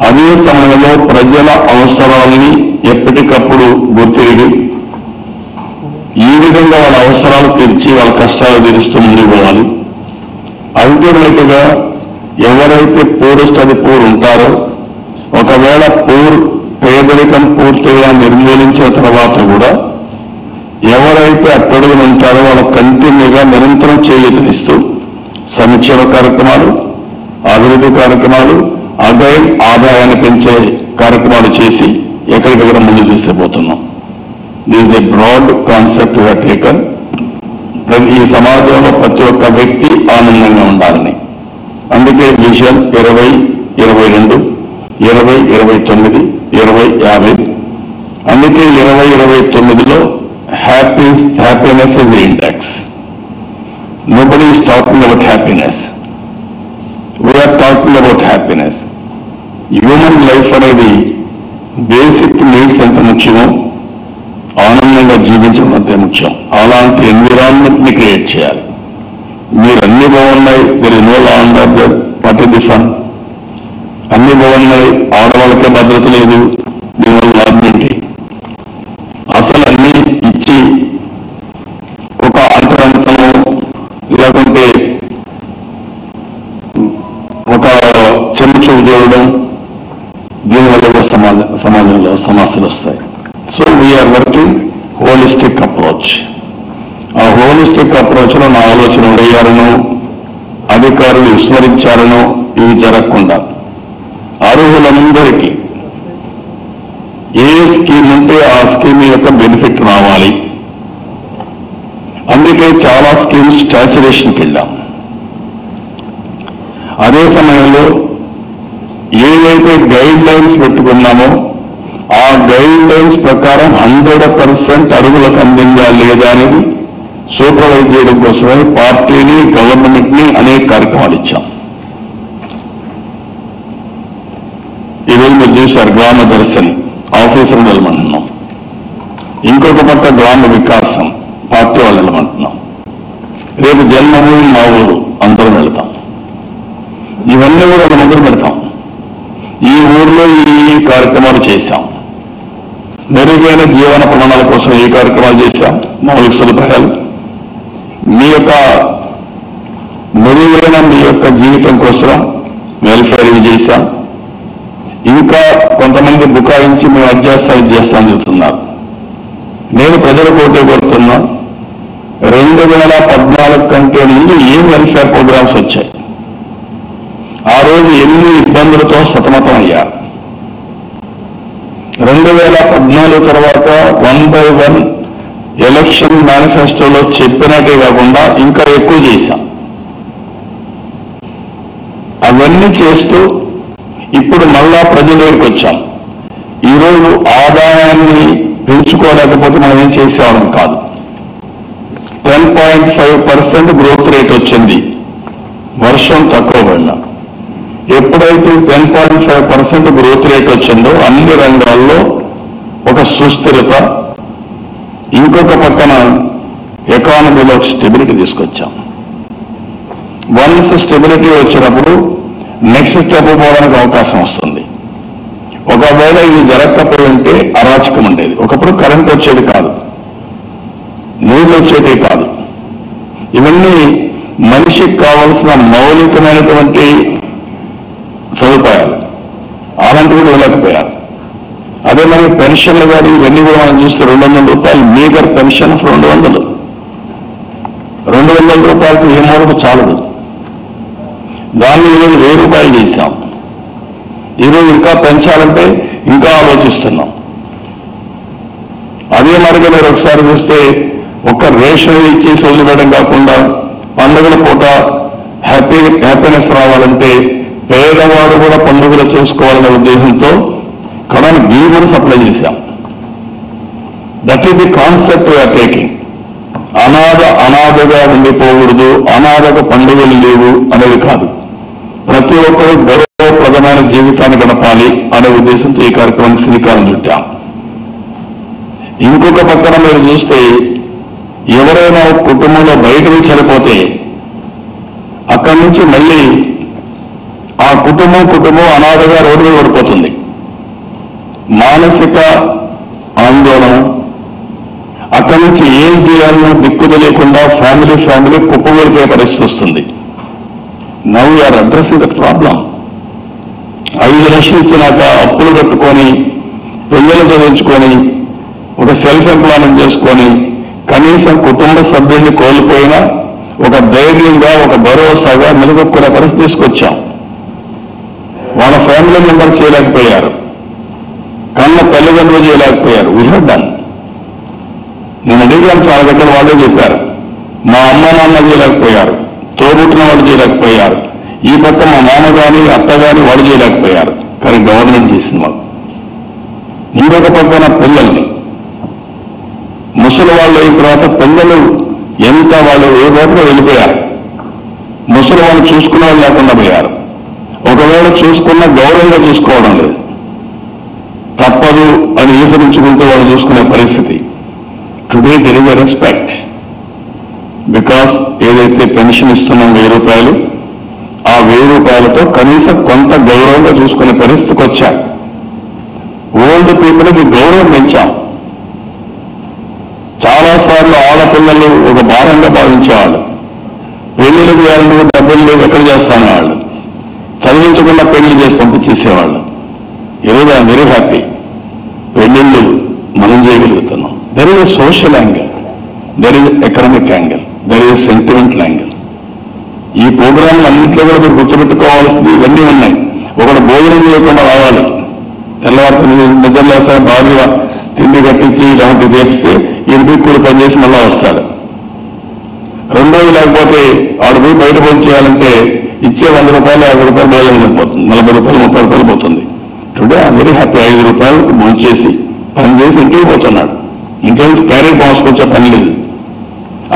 అదే సమయంలో ప్రజల అవసరాలని ఎప్పటికప్పుడు గుర్తిరిగి ఈ విధంగా వాళ్ళ అవసరాలు తీర్చి వాళ్ళ కష్టాలు తీరుస్తూ ముందుకు పోవాలి. అల్టిమేట్ గా ఎవరైతే పూరెస్ట్ అది పూర్ ఉంటారో, ఒకవేళ పేదరికం పూర్తిగా నిర్మూలించిన తర్వాత కూడా ఎవరైతే అట్టడుగున ఉంటారో వాళ్ళ కంటిన్యూగా నిరంతరం చేయూతనిస్తూ సంక్షేమ కార్యక్రమాలు, అభివృద్ధి కార్యక్రమాలు, ఆదాయాన్ని పెంచే కార్యక్రమాలు చేసి ఎక్కడికక్కడ ముందు తీసుకుపోతున్నాం. This is a broad concept we have taken. ఈ సమాజంలో ప్రతి ఒక్క వ్యక్తి ఆనందంగా ఉండాలని, అందుకే విజన్ 2022, 2029, 2050. అందుకే 2029లో happiness is the index. Nobody is talking about happiness. We are talking about happiness. Human life అనేది బేసిక్ నీడ్స్ ఎంత ముఖ్యమో ఆనందంగా జీవించడం అంతే ముఖ్యం. అలాంటి ఎన్విరాన్మెంట్ ని క్రియేట్ చేయాలి. మీరు అన్ని బాగున్నాయి, మీరు know law and order, what is the fun? అన్ని బాగున్నాయి, ఆడవాళ్ళకే భద్రత లేదు, దీనివల్ల లాభం ఏంటి? అసలు అన్ని ఇచ్చి ఒక అంతరంతము లేకుంటే ఒక చెంచు చూడడం, దీనివల్ల కూడా సమాజంలో సమస్యలు వస్తాయి. So we are working holistic approach. ఆ హోలిస్టిక్ అప్రోచ్ లో నా ఆలోచన వేయాలను, అధికారులు విస్మరించారనో ఇవి జరగకుండా అర్హులందరికీ ఏ స్కీమ్ ఉంటే ఆ స్కీమ్ యొక్క బెనిఫిట్ రావాలి. అందుకే చాలా స్కీమ్స్ స్టాచ్యురేషన్కి వెళ్ళాం. అదే సమయంలో ఏవైతే గైడ్ లైన్స్ పెట్టుకున్నామో ఆ గైడ్ లైన్స్ ప్రకారం 100% అర్హులకు అందిందా లేదా అనేది సూపర్వైజ్ చేయడం కోసమే పార్టీని, గవర్నమెంట్ ని అనేక కార్యక్రమాలు ఇచ్చాం. ఈరోజు మీరు చూశారు, గ్రామ దర్శని ఆఫీసర్లు వెళ్ళమంటున్నాం. ఇంకొక పక్క గ్రామ వికాసం పార్టీ వాళ్ళు వెళ్ళమంటున్నాం. రేపు జన్మభూమి మా ఊరు అందరం వెళ్తాం. ఇవన్నీ కూడా మొదలు పెడతాం. ఈ ఊర్లో ఈ కార్యక్రమాలు చేశాం. మెరుగైన జీవన ప్రమాణాల కోసం ఈ కార్యక్రమాలు చేశాం. మౌలిక సదుపాయాలు, మీ యొక్క మెరుగైన మీ యొక్క జీవితం కోసం వెల్ఫేర్ ఇవి చేశాం. ఇంకా కొంతమంది బుకాయించి మేము అది చేస్తామని చెబుతున్నారు. నేను ప్రజలకు ఒకటే కోరుతున్నా, 2014 కంటే ముందు ఏం వెల్ఫేర్ ప్రోగ్రామ్స్ వచ్చాయి, ఆ రోజు ఎన్ని ఇబ్బందులతో సతమతం అయ్యారు. 2014 తర్వాత 1 by 1 ఎలక్షన్ మేనిఫెస్టోలో చెప్పినట్టే కాకుండా ఇంకా ఎక్కువ చేశాం. అవన్నీ చేస్తూ ఇప్పుడు మళ్ళా ప్రజల దగ్గరికి వచ్చాం. ఈరోజు ఆదాయాన్ని పెంచుకోలేకపోతే మనం ఏం చేసేవాళ్ళం కాదు. 10.5% గ్రోత్ రేట్ వచ్చింది వర్షం తక్కువ పడినా. ఎప్పుడైతే 10.5% గ్రోత్ రేట్ వచ్చిందో అన్ని రంగాల్లో ఒక సుస్థిరత, ఇంకొక పక్కన ఎకానమీలో స్టెబిలిటీ తీసుకొచ్చాం. వన్స్ స్టెబిలిటీ వచ్చినప్పుడు నెక్స్ట్ స్టెప్ పోవడానికి అవకాశం వస్తుంది. ఒకవేళ ఇది జరగకపోయి ఉంటే అరాచకం ఉండేది. ఒకప్పుడు కరెంట్ వచ్చేది కాదు, నీళ్ళు వచ్చేది కాదు. ఇవన్నీ మనిషికి కావాల్సిన మౌలికమైనటువంటి సదుపాయాలు, అలాంటివి కూడా ఇవ్వలేకపోయారు. అదే మరి పెన్షన్లు కానీ ఇవన్నీ కూడా మనం చూస్తే 200 రూపాయలు మీగర్ పెన్షన్ 200 రూపాయలకి ఏ మూలకు చాలదు. దాన్ని ఈరోజు 1000 రూపాయలు చేశాం. ఈరోజు ఇంకా పెంచాలంటే ఇంకా ఆలోచిస్తున్నాం. అదే మరిగా మీరు ఒకసారి చూస్తే ఒక రేషన్ ఇచ్చేసి వదిలిపెట్టడం కాకుండా పండుగల పూట హ్యాపీనెస్ రావాలంటే పేదవాడు కూడా పండుగలు చూసుకోవాలనే ఉద్దేశంతో కడన బియ్యం సప్లై చేశాం. That is the concept we are taking. అనాథగా ఉండిపోకూడదు, అనాథకు పండుగలు లేవు అనేది కాదు. ప్రతి ఒక్కరూ గౌరవప్రదమైన జీవితాన్ని గడపాలి అనే ఉద్దేశంతో ఈ కార్యక్రమానికి శ్రీకారం చుట్టాం. ఇంకొక పక్కన మీరు చూస్తే ఎవరైనా కుటుంబంలో బయటకు చనిపోతే అక్కడి నుంచి మళ్ళీ ఆ కుటుంబం అనాథగా రోడ్డు మీద పడిపోతుంది. మానసిక ఆందోళన, అక్కడి నుంచి ఏం చేయాలనో దిక్కు తెలియకుండా ఫ్యామిలీ కుప్పగొలిపోయే పరిస్థితి వస్తుంది. Now you are addressing that problem. 5 లక్షలు ఇచ్చినాక అప్పులు కట్టుకొని పిల్లలు చదివించుకొని ఒక సెల్ఫ్ ఎంప్లాయ్మెంట్ చేసుకొని కనీసం కుటుంబ సభ్యుల్ని కోల్పోయినా ఒక ధైర్యంగా ఒక భరోసాగా నిలదొక్కునే పరిస్థితి తీసుకొచ్చాం. వాళ్ళ ఫ్యామిలీ మెంబర్ చేయలేకపోయారు, కన్న తల్లిదండ్రులు చేయలేకపోయారు. We have done. నేను అడిగాను చాలా దగ్గర, వాళ్ళే చెప్పారు మా అమ్మ నాన్న చేయలేకపోయారు, తోబుట్టిన వాళ్ళు చేయలేకపోయారు, ఈ పక్క మా మామ కానీ అత్త కానీ వాళ్ళు చేయలేకపోయారు, కానీ గవర్నమెంట్ చేసింది మాకు. ఇంకొక పక్కన పిల్లల్ని ముసలి వాళ్ళు అయిన తర్వాత పిల్లలు ఎంత వాళ్ళు ఏ రోడ్లో వెళ్ళిపోయారు. ముసలి వాళ్ళు చూసుకునే వాళ్ళు లేకుండా పోయారు. ఒకవేళ చూసుకున్న గౌరవంగా చూసుకోవడం లేదు, తప్పదు అని ఈసరించుకుంటూ వాళ్ళు చూసుకునే పరిస్థితి. Today there is a respect. Because ఏదైతే పెన్షన్ ఇస్తున్నాం 1000 రూపాయలు, ఆ 1000 రూపాయలతో కనీసం కొంత గౌరవంగా చూసుకునే పరిస్థితికి వచ్చాం. ఓల్డ్ పీపుల్కి గౌరవం పెంచాం. చాలాసార్లు ఆడపిల్లలు ఒక భారంగా భావించేవాళ్ళు. పెళ్లిళ్ళు చేయాలని డబ్బులు లేవు, ఎక్కడ చేస్తాను వాళ్ళు చదివించకుండా పెళ్లి చేసి పంపించేసేవాళ్ళు. ఈరోజు ఐఎమ్ వెరీ హ్యాపీ, పెళ్లిళ్ళు మనం చేయగలుగుతున్నాం. There is a social angle, there is economic angle, there is sentimental angle. ఈ ప్రోగ్రాంలు అన్నింటిలో కూడా మీరు గుర్తుపెట్టుకోవాల్సింది ఇవన్నీ ఉన్నాయి. ఒకటి భోజనం చేయకుండా రావాలి, తెల్లవారు నిద్రలేసా భార్య తిండి కట్టించి ఇలాంటి చేస్తే 8 కూలి పనిచేసి మళ్ళా వస్తాడు. రెండోది లేకపోతే ఆడు పోయి బయట భోజనం చేయాలంటే ఇచ్చే 100 రూపాయలు 50 రూపాయలు భోజనం వెళ్ళిపోతుంది, 40 రూపాయలు 30 రూపాయలు పోతుంది. Today I'm very happy. 5 రూపాయలకు భోజనం చేసి పని చేసి ఇంటికి పోతున్నాడు. ఇంకేం క్యారెట్ మోసుకొచ్చే పని లేదు.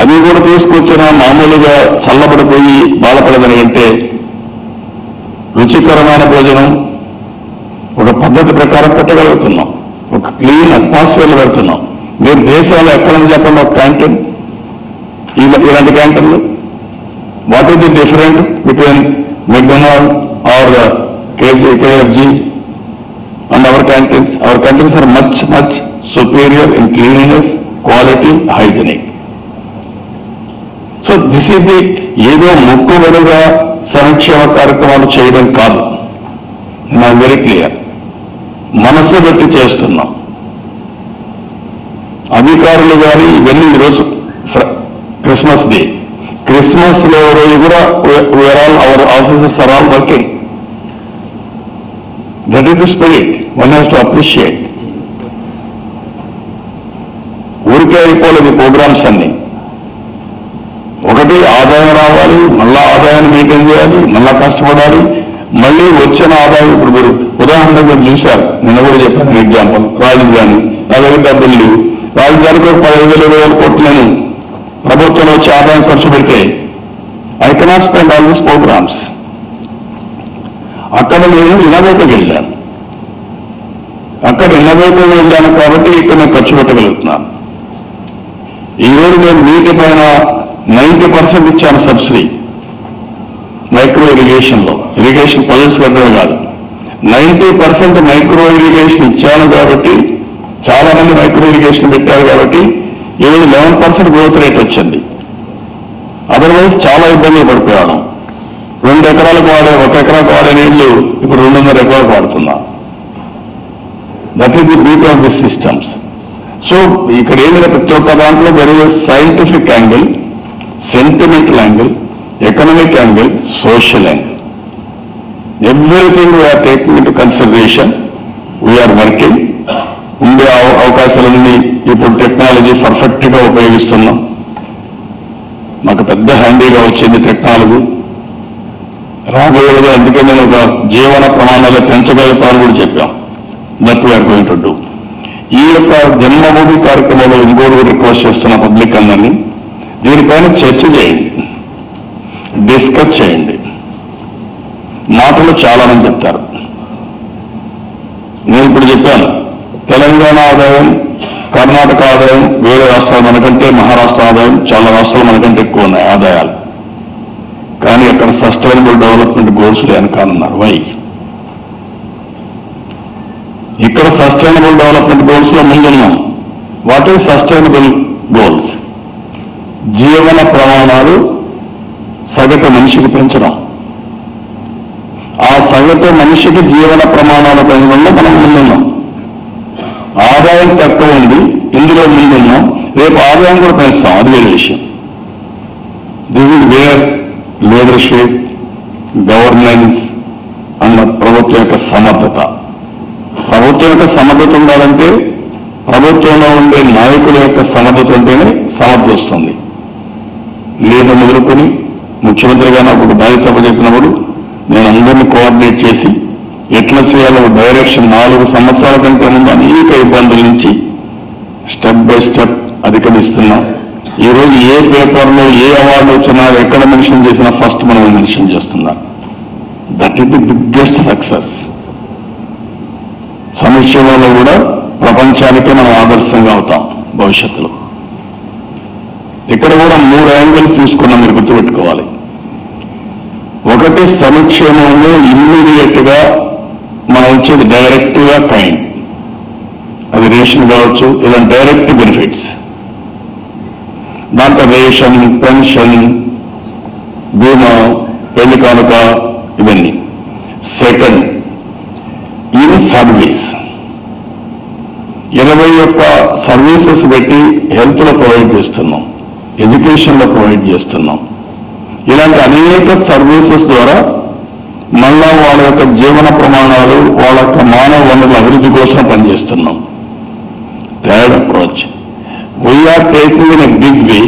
అది కూడా తీసుకొచ్చిన మామూలుగా చల్లబడిపోయి బాధపడదని అంటే రుచికరమైన భోజనం, ఒక పద్ధతి ప్రకారం పెట్టగలుగుతున్నాం, ఒక క్లీన్ అట్మాస్ఫియర్లో పెడుతున్నాం. మీరు దేశాలు ఎక్కడని చెప్పండి ఒక క్యాంటీన్, ఇలాంటి క్యాంటీన్లు. What is the different between McDonald or KFG and our canteens? Our canteens are much superior in cleanliness, quality, hygienic. So this is the ఏదో ముక్కుబడిగా సంక్షేమ కార్యక్రమాలు చేయడం కాదు. నాకు వెరీ క్లియర్. మనసు పెట్టి చేస్తున్నాం. అధికారులు గారి ఇవన్నీ ఈరోజు క్రిస్మస్ డే, క్రిస్మస్ లో రోజు కూడా our officers are all working. That is the spirit. One has to appreciate. ఊరికే అయిపోలేదు ప్రోగ్రామ్స్ అన్ని. ఒకటి ఆదాయం రావాలి, మళ్ళా ఆదాయాన్ని మెయింటైన్ చేయాలి, మళ్ళా కష్టపడాలి, మళ్ళీ వచ్చిన ఆదాయం. ఇప్పుడు మీరు ఉదాహరణకు మీరు చూశారు, నిన్న కూడా చెప్పాను ఎగ్జాంపుల్, రాజధాని. నా దగ్గర డబ్బులు లేవు, రాజధానికి 15,000 కోట్లు నేను ప్రభుత్వంలో వచ్చి ఆదాయం ఖర్చు పెడితే I cannot spend all these programmes. అక్కడ నేను ఇన్నోవేటివ్కి వెళ్ళాను, కాబట్టి ఇక్కడ నేను ఖర్చు పెట్టగలుగుతున్నాను. ఈరోజు నేను నీటి పైన 90% ఇచ్చాను సబ్సిడీ. మైక్రో ఇరిగేషన్లో, ఇరిగేషన్ ప్రాజెక్ట్స్ పెట్టడమే కాదు, 90% మైక్రో ఇరిగేషన్ ఇచ్చాను. కాబట్టి చాలా మంది మైక్రో ఇరిగేషన్ పెట్టారు. కాబట్టి ఈరోజు 11% గ్రోత్ రేట్ వచ్చింది. అదర్వైజ్ చాలా ఇబ్బందులు పడిపోయాను. 2 ఎకరాలకు వాడే, 1 ఎకరాకు వాడే నీళ్లు ఇప్పుడు 200 ఎకరాలకు వాడుతున్నా. That is the beauty of this systems. So ఇక్కడ ఏదైనా ప్రతి ఒక్క దాంట్లో there is scientific angle, sentimental angle, economic angle, social angle. Everything we are taking into consideration. We are working. ఉండే అవకాశాలన్నీ ఇప్పుడు టెక్నాలజీ పర్ఫెక్ట్ గా ఉపయోగిస్తున్నాం. మాకు పెద్ద హ్యాండీగా వచ్చింది టెక్నాలజీ. రాబోయేది అందుకే నేను ఒక జీవన ప్రమాణాలు పెంచగలుగుతాను కూడా చెప్పాం. That we are going to do. ఈ యొక్క జన్మభూమి కార్యక్రమంలో ఇంకోటి రిక్వెస్ట్ చేస్తున్న పబ్లిక్ అందరినీ, దీనిపైన చర్చ చేయండి, డిస్కస్ చేయండి. మాటలు చాలా మంది చెప్తారు. నేను ఇప్పుడు చెప్పాను, తెలంగాణ ఆదాయం, కర్ణాటక ఆదాయం వేరే రాష్ట్రాలు మనకంటే, మహారాష్ట్ర ఆదాయం చాలా రాష్ట్రాలు మనకంటే ఎక్కువ ఉన్నాయి ఆదాయాలు. కానీ అక్కడ సస్టైనబుల్ డెవలప్మెంట్ గోల్స్ లేని కానున్నారు. వై? ఇక్కడ సస్టైనబుల్ డెవలప్మెంట్ గోల్స్ లో ముందున్నాం. What is sustainable goals? జీవన ప్రమాణాలు సగటు మనిషికి పెంచడం. ఆ సగటు మనిషికి జీవన ప్రమాణాలు పెంచడంలో మనం ముందున్నాం. ఆదాయం తక్కువ ఉంది, ఇందులో ముందున్నాం. రేపు ఆదాయం కూడా పెంచుతాం, అది వేరే విషయం. This is where leadership, governance అన్న ప్రభుత్వం యొక్క సమర్థత. ప్రభుత్వం యొక్క సమర్థత ఉండాలంటే ప్రభుత్వంలో ఉండే నాయకుల యొక్క సమర్థత ఉంటేనే సమర్థత వస్తుంది. లేదా మొదలుకొని ముఖ్యమంత్రిగా నాకు ఒక బాధ్యత చెప్పినప్పుడు నేను అందరినీ కోఆర్డినేట్ చేసి ఎట్లా చేయాలో డైరెక్షన్ 4 సంవత్సరాల కంటే ముందు అనేక ఇబ్బందుల నుంచి స్టెప్ బై స్టెప్ అధిగమిస్తున్నాం. ఈరోజు ఏ పేపర్లో ఏ అవార్డు వచ్చినా, ఎక్కడ మెన్షన్ చేసినా ఫస్ట్ మనం మెన్షన్ చేస్తున్నాం. That is the biggest success. సంక్షేమంలో కూడా ప్రపంచానికే మనం ఆదర్శంగా అవుతాం భవిష్యత్తులో. ఇక్కడ కూడా 3 యాంగిల్ తీసుకున్నాం, మీరు గుర్తుపెట్టుకోవాలి. ఒకటి, సంక్షేమంలో ఇమ్మీడియట్ గా మనం వచ్చేది డైరెక్ట్ గా కైండ్, అది రేషన్ కావచ్చు, ఇలా డైరెక్ట్ బెనిఫిట్స్. దాంట్లో రేషన్, పెన్షన్, బీమా, పెళ్లి కానుక, ఇవన్నీ. సెకండ్, ఇన్ సర్వీస్ 21 సర్వీసెస్ పెట్టి హెల్త్ లో ప్రొవైడ్ చేస్తున్నాం, ఎడ్యుకేషన్ లో ప్రొవైడ్ చేస్తున్నాం. ఇలాంటి అనేక సర్వీసెస్ ద్వారా మళ్ళా వాళ్ళ యొక్క జీవన ప్రమాణాలు, వాళ్ళ యొక్క మానవ వనరుల అభివృద్ధి కోసం పనిచేస్తున్నాం. Third approach, we are taking in a big way.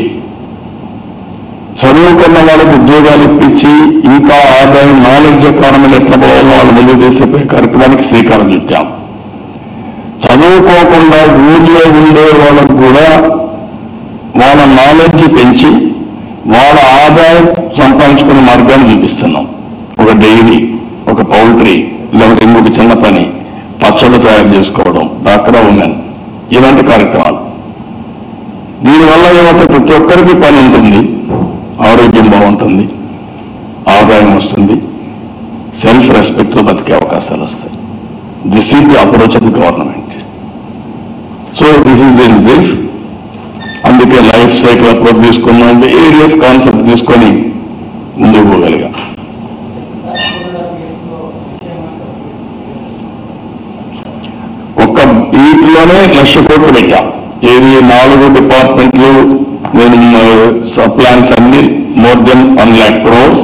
చదువుకున్న వాళ్ళకి ఉద్యోగాలు ఇప్పించి ఇంకా ఆదాయం, నాలెడ్జ్ ఎకానమీలు ఎట్లా పోవాలో వాళ్ళు ముందుకు చేసే కార్యక్రమానికి శ్రీకారం చుట్టాం. చదువుకోకుండా ఊళ్ళో ఉండే వాళ్ళకు కూడా వాళ్ళ నాలెడ్జ్ పెంచి వాళ్ళ ఆదాయం సంపాదించుకునే మార్గాన్ని చూపిస్తున్నాం. ఒక డైరీ, ఒక పౌల్ట్రీ, లేకపోతే ఇంకొక చిన్న పని, బట్టలు తయారు చేసుకోవడం, డాక్రా ఉమెన్, ఇలాంటి కార్యక్రమాలు. దీనివల్ల ఏమంటే ప్రతి ఒక్కరికి పని ఉంటుంది, ఆరోగ్యం బాగుంటుంది, ఆదాయం వస్తుంది, సెల్ఫ్ రెస్పెక్ట్తో బతికే అవకాశాలు వస్తాయి. This is the approach of the government. So this is in brief. అందుకే లైఫ్ సైకిల్ అప్రోచ్ తీసుకున్నాం, వేరియస్ కాన్సెప్ట్ తీసుకొని ముందుకు పోగలిగాం. ఒక్క వీటిలోనే 1,00,000 కోట్లు పెట్టాం. ఏది 4 డిపార్ట్మెంట్లు, నేను ప్లాన్స్ అన్ని మోర్ దెన్ 1,00,000 crores.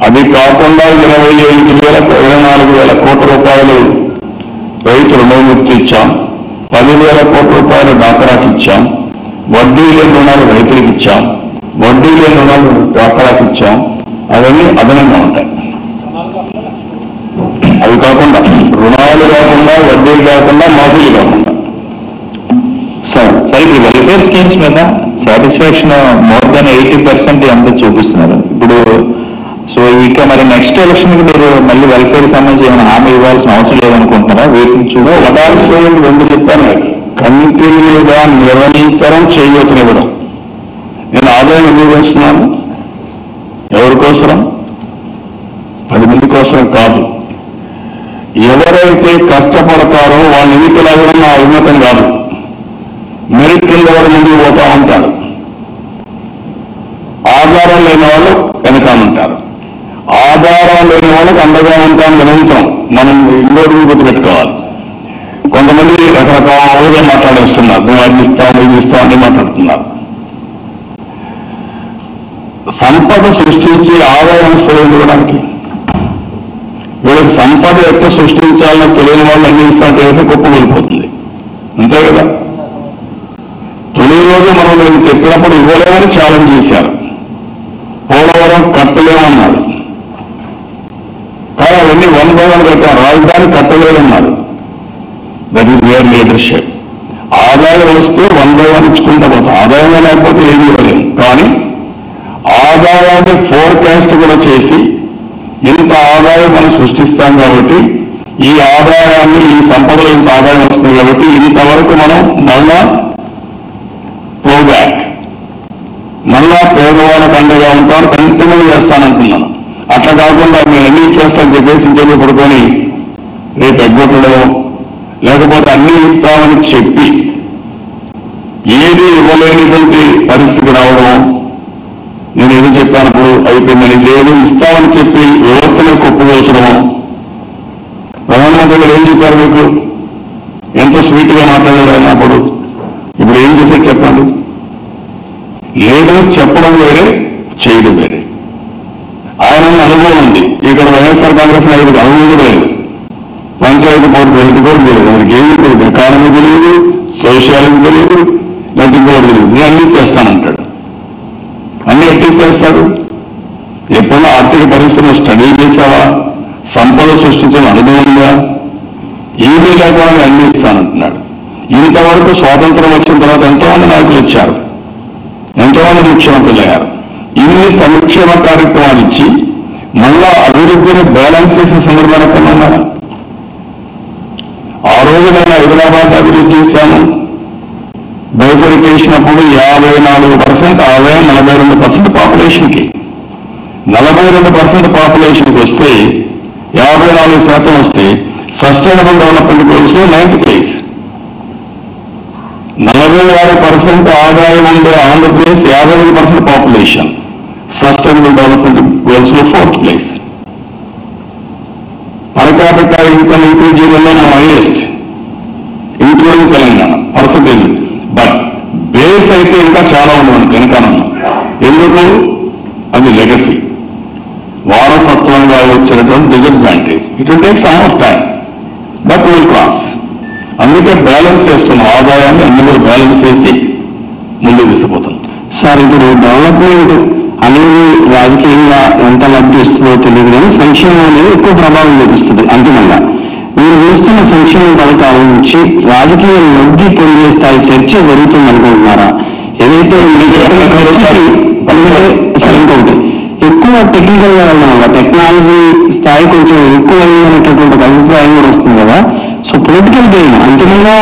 అది కాకుండా 24,000 కోట్ల రూపాయలు రైతు రుణముక్తి ఇచ్చాం, 10,000 కోట్ల రూపాయలు డాక్రాకి ఇచ్చాం, వడ్డీ లేని రుణాలు రైతులకు ఇచ్చాం, వడ్డీ లేని రుణాలు డాక్రాకి ఇచ్చాం. అవన్నీ అదనంగా ఉంటాయి. అవి కాకుండా రుణాలు కాకుండా, వడ్డీలు కాకుండా, మాఫీలు కాకుండా. సార్ ఇప్పుడు వెల్ఫేర్ స్కీమ్స్ మీద సాటిస్ఫాక్షన్ మోర్ దాన్ 80% అంతా చూపిస్తున్నారు. ఇప్పుడు సో ఇక మరి నెక్స్ట్ ఎలక్షన్ కి మీరు మళ్ళీ వెల్ఫేర్ సంబంధించి ఏమైనా హామీ ఇవ్వాల్సిన అవసరం లేదనుకుంటున్నారా? వీటిని చూసి ఎందుకు చెప్పాను, కంటిన్యూగా నిరంతరం చేయబోతునివ్వడం. నేను ఆదాయం ఎందుకు వేస్తున్నాను? ఎవరి కోసం? 10 మంది కోసం కాదు. ఎవరైతే కష్టపడతారో వాళ్ళ ఎన్నికలవడం నా అభిమతం కాదు. మెరిట్ కింద వాడు ముందుకు పోతా ఉంటారు. ఆధారం లేని వాళ్ళు వెనకాలంటారు. ఆధారం లేని వాళ్ళకి అండగా ఉంటాం నిరంతరం. మనం ఇంకోటి గుర్తుపెట్టుకోవాలి. కొంతమంది రకరకాలుగా మాట్లాడేస్తున్నారు, మేము అది ఇస్తాం, ఇది ఇస్తాం అని మాట్లాడుతున్నారు. సంపద సృష్టించి ఆదాయం ఇవ్వడానికి వీళ్ళకి సంపద ఎట్లా సృష్టించాలని తెలియని వాళ్ళు అన్ని ఇస్తాంటే గొప్ప వెళ్ళిపోతుంది. అంతే కదా? తొలి రోజు మనం నేను చెప్పినప్పుడు ఇవ్వలేమని ఛాలెంజ్ చేశారు. పోలవరం కట్టలేమన్నారు, కానీ అవన్నీ 1 by 1 కట్టారు. రాజధాని కట్టలేదన్నారు. That is where leadership. ఆదాయం వస్తే 1 by 1 ఇచ్చుకుంటా పోతాం. ఆదాయం లేకపోతే ఏది ఇవ్వలేము. కానీ ఆదాయాన్ని ఫోర్కాస్ట్ కూడా చేసి ఇంత ఆదాయం మనం సృష్టిస్తాం కాబట్టి, ఈ ఆదాయాన్ని, ఈ సంపదలో ఇంత ఆదాయం వస్తుంది కాబట్టి ఇంతవరకు మనం మళ్ళా ప్రోబ్యాక్, మళ్ళా పేదవాళ్ళకు అండగా ఉంటాను, కంటిన్యూ చేస్తానంటున్నాను. అట్లా కాకుండా మేము అన్ని ఇచ్చేస్తామని చెప్పేసి చెప్పి పడుకొని రేపు ఎగ్గొట్టడం, లేకపోతే అన్ని ఇస్తామని చెప్పి ఏది ఇవ్వలేనిటువంటి పరిస్థితి రావడం. నేను ఏదో చెప్పానప్పుడు అయిపోయిందని లేదు, ఇస్తామని చెప్పి వ్యవస్థనే కొప్పుకోల్చడము. ప్రధానమంత్రి గారు ఏం చెప్పారు మీకు? ఎంత స్వీట్ గా మాట్లాడారు ఆయన అప్పుడు. ఇప్పుడు ఏం చేశారు చెప్పండి? లీడర్స్ చెప్పడం వేరే, చేయడం వేరే. ఆయన అనుభవం ఉంది. ఇక్కడ వైఎస్ఆర్ కాంగ్రెస్ నాయకుడికి అనుభవం కూడా లేదు. పంచాయతీ బోర్డు వెళ్ళి కూడా తెలియదు, ఆయనకి ఏమీ తెలియదు. ఎకానమీ తెలియదు, సోషియాలజీ తెలియదు, లేకపోతే ఇంకోటి తెలియదు. నేను అన్ని చేస్తానంటాడు. అన్ని ఎట్టి చేస్తాడు? ఎప్పుడన్నా ఆర్థిక పరిస్థితులు స్టడీ చేశావా? సంపద సృష్టించిన అనుభవం ఉందా? ఏమీ లేకుండా అన్ని ఇస్తానంటున్నాడు. ఇంతవరకు స్వాతంత్రం వచ్చిన తర్వాత ఎంతోమంది నాయకులు ఇచ్చారు, ఎంతోమంది ముఖ్యమంత్రులు అయ్యారు. ఇన్ని సంక్షేమ కార్యక్రమాలు ఇచ్చి మళ్ళా అభివృద్ధిని బ్యాలెన్స్ చేసిన సందర్భాలు ఎక్కడ ఉన్నారా? ఆ రోజు నేను హైదరాబాద్ అభివృద్ధి చేశాను. బైఫరికేషన్ అప్పుడు 54% ఆదాయం 42% పాపులేషన్కి. 42% పాపులేషన్కి వస్తే 54% వస్తే sustainable development goals 9th place. 46% ఆదాయం ఉండే Andhra Pradesh 55% population, sustainable development goals లో 4th place. Per capital income ఇంక్లూజివ్లో highest, including Telangana percentage. But base అయితే ఇంకా చాలా ఉంది వెనకాలన్నా. ఎందుకు? అది లెగసీ, వారసత్వంగా వచ్చినటువంటి disadvantage. It will take some of time, but will cross. అందుకే బ్యాలెన్స్ చేస్తున్నాం, ఆదాయాన్ని అందులో బ్యాలెన్స్ చేసి ముందుకు తీసుకుపోతాం. సార్ ఇప్పుడు డెవలప్మెంట్ అనేది రాజకీయంగా ఎంత లబ్ధి ఇస్తుందో తెలియదు, కానీ సంక్షేమం అనేది ఎక్కువ ప్రభావం చూపిస్తుంది. అంతిమంగా మీరు చూస్తున్న సంక్షేమ పథకాల నుంచి రాజకీయ లబ్ధి పొందే స్థాయి చర్చ జరుగుతుంది అనుకుంటున్నారా? ఏదైతే ఇంకొకటి ఎక్కువ టెక్నికల్ గా వెళ్ళడం వల్ల టెక్నాలజీ స్థాయి కొంచెం ఎక్కువ అనేటటువంటి అభిప్రాయం కూడా వస్తుంది కదా. సో సాధారణంగా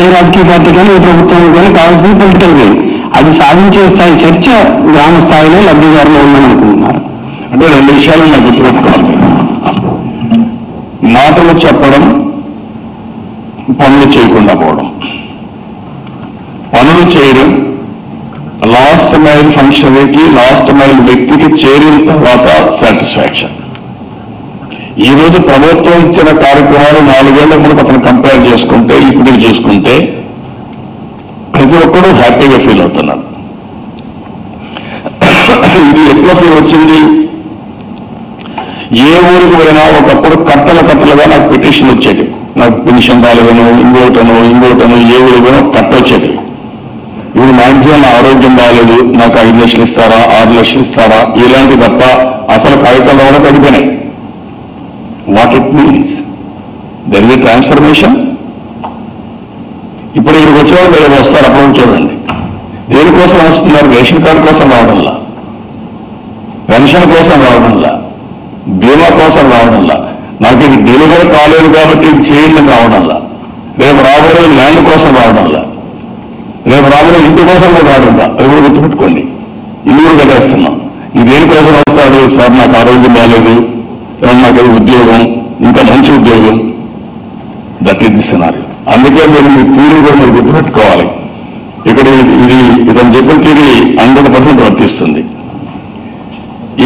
ఏ రాజకీయ పార్టీ కానీ ఏ ప్రభుత్వం కానీ కావాల్సిన పొలిటికల్ గెయిన్. అది సాధించే స్థాయి చర్చ గ్రామ స్థాయిలో లబ్ధిదారులు ఉందని అనుకుంటున్నారు. అంటే రెండు విషయాలు నాకు గుర్తుపెట్టుకోవాలి. మాటలు చెప్పడం, పనులు చేయకుండా పోవడం. పనులు చేయడం లాస్ట్ మైల్ ఫంక్షన్కి, లాస్ట్ మైల్ వ్యక్తికి చేరిన తర్వాత సాటిస్ఫాక్షన్. ఈ రోజు ప్రభుత్వం ఇచ్చిన కార్యక్రమాలు 4 ఏళ్ల కూడా అతను కంపేర్ చేసుకుంటే, ఇప్పుడు చూసుకుంటే ప్రతి ఒక్కరూ హ్యాపీగా ఫీల్ అవుతున్నాడు. ఇది ఎట్లా ఫీల్ వచ్చింది? ఏ ఊరికి పోయినా ఒకప్పుడు కట్టలుగా నాకు పిటిషన్ వచ్చేది. నాకు పెన్షన్ రాలేదను, ఇంకోటను, ఏ ఊరికి పోయినా కట్ట వచ్చేది. ఇప్పుడు మ్యాక్సిమం ఆరోగ్యం బాగాలేదు, నాకు 5 లక్షలు ఇస్తారా, 6 లక్షలు ఇస్తారా, ఇలాంటి తప్ప అసలు కాగితాలు కూడా తగ్గిపోయినాయి. What it means? There is transformation. ఇప్పుడు ఇక్కడికి వచ్చేవాళ్ళు మీరు వస్తారు, అప్పుడు చూడండి. దేనికోసం వస్తున్నారు? రేషన్ కార్డు కోసం రావడంలా, పెన్షన్ కోసం రావడంలా, బీమా కోసం రావడంలా, నాకు ఇది డెలివరీ కాలేదు కాబట్టి ఇది చేయండి రావడంలా, రేపు రాబోయే ల్యాండ్ కోసం రావడంలా, రేపు రాబోయే ఇంటి కోసం కూడా రావడంలా. అది కూడా గుర్తుపెట్టుకోండి. ఇల్లు కూడా కట్టేస్తున్నాం. ఇది దేనికోసం వస్తాడు? సార్ నాకు ఆరోగ్యం బాగాలేదు, నాకు ఉద్యోగం, ఇంకా మంచి ఉద్యోగం. That is the scenario. అందుకే మీరు మీ తీరు కూడా మీరు గుర్తుపెట్టుకోవాలి. ఇక్కడ ఇది ఇతను చెప్పిన తీరి 100% వర్తిస్తుంది.